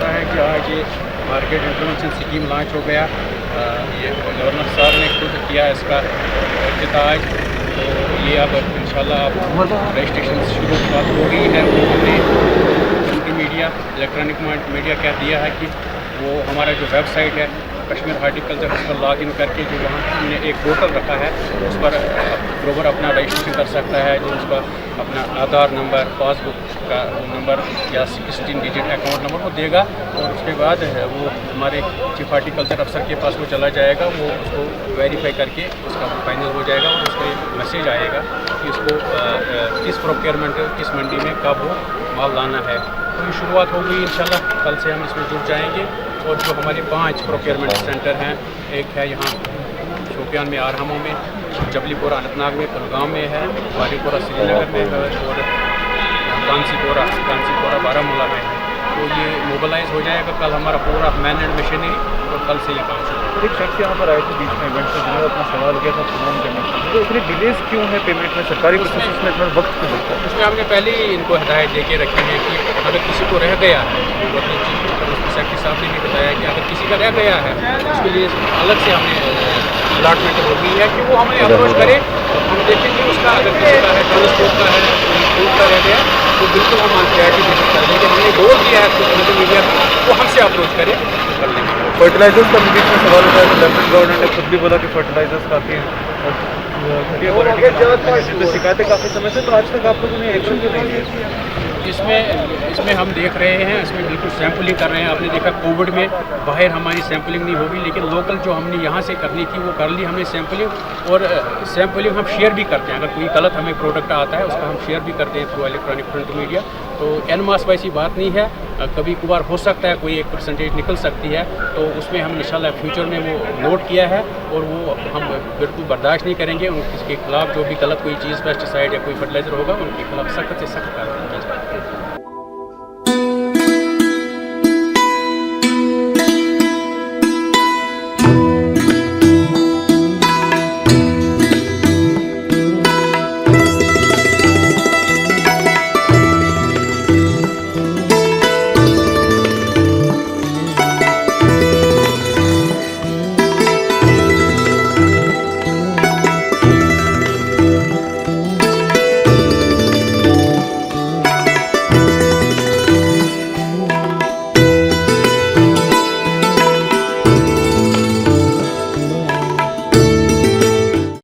[SPEAKER 8] रहा है कि आज ये मार्केट इंटरवेंशन स्कीम लॉन्च हो गया। ये गवर्नर साहब ने खुद किया इसका इफ्तिताह। तो ये अब इंशाल्लाह अब रजिस्ट्रेशन शुरू हो गई है। वो हमने प्रिंट मीडिया, इलेक्ट्रॉनिक मीडिया कह दिया है कि वो हमारा जो वेबसाइट है कश्मीर हार्टिकल्चर, उस पर लॉग इन करके जो वहाँ हमने एक पोर्टल रखा है उस पर ग्रोवर अपना रजिस्ट्रेशन कर सकता है। जो उसका अपना आधार नंबर, पासबुक का नंबर या 16 डिजिट अकाउंट नंबर वो देगा और उसके बाद वो हमारे चीफ हार्टिकल्चर अफसर के पास वो चला जाएगा। वो उसको वेरीफाई करके उसका फाइनल हो जाएगा और उसको एक मैसेज आएगा कि उसको किस प्रोक्योरमेंट किस मंडी में कब वो माल लाना है। तो ये शुरुआत होगी इंशाल्लाह, कल से हम इसमें जुड़ जाएंगे। और जो हमारे 5 प्रोक्योरमेंट सेंटर हैं, एक है यहाँ शोपियान में, आरहमों में, जबलीपुरा अनंतनाग में, कुलगाम में है, वारीपुरा श्रीनगर में है और कांसीपुरा बारामूला में है। तो ये मोबिलाइज हो जाएगा कल हमारा पूरा मैन एंड मशीनरी और कल से ये काम शुरू।
[SPEAKER 6] एक शख्स यहाँ पर आए थे बीच में इवेंट से, जिन्होंने अपना सवाल किया था तमाम पेमेंट में, तो इतनी डिलेज क्यों है पेमेंट में? सरकारी प्रोसेस में इतना वक्त क्यों लगता है?
[SPEAKER 8] उसमें हमने पहले ही इनको हिदायत दे के रखी है कि अगर किसी को रह गया है, वो अपने चीफ सेक्रेटरी साहब ने भी बताया कि अगर किसी का रह गया है उसके लिए अलग से हमने अलॉटमेंट हो गई है कि वो हमें अप्रोच करे। हम देखेंगे उसका अगर किसी का है ट्रांसपोर्ट का है, फूड का रह गया तो बिल्कुल हम प्रायोरिटी बेसिस पर, लेकिन हमने बोल दिया है सोशल मीडिया पर वो हमसे अप्रोच करे कर लेंगे।
[SPEAKER 6] फर्टिलाइजर्स का बीच में सवाल उठाया तो लेफ्टिनेंट गवर्नर ने खुद भी बोला कि फर्टिलाइजर्स काफ़ी शिकायतें काफ़ी समय से, तो आज तक आप लोगों ने एक्शन क्यों नहीं लिया?
[SPEAKER 8] इसमें हम देख रहे हैं, इसमें बिल्कुल सैम्पलिंग कर रहे हैं। आपने देखा कोविड में बाहर हमारी सैम्पलिंग नहीं होगी, लेकिन लोकल जो हमने यहाँ से करनी थी वो कर ली हमने सैम्पलिंग। और सैम्पलिंग हम शेयर भी करते हैं, अगर कोई गलत हमें प्रोडक्ट आता है उसका हम शेयर भी करते हैं थ्रू इलेक्ट्रॉनिक प्रिंट मीडिया। तो एनमास वैसी बात नहीं है, कभी कभार हो सकता है कोई 1% निकल सकती है, तो उसमें हम इंशाल्लाह फ्यूचर में वो नोट किया है और वो हम बिल्कुल बर्दाश्त नहीं करेंगे। उनके खिलाफ जो भी गलत कोई चीज़ पेस्टिसाइड या कोई फर्टिलाइज़र होगा उनके खिलाफ सख्त से सख्त कार्रवाई की जाएगी।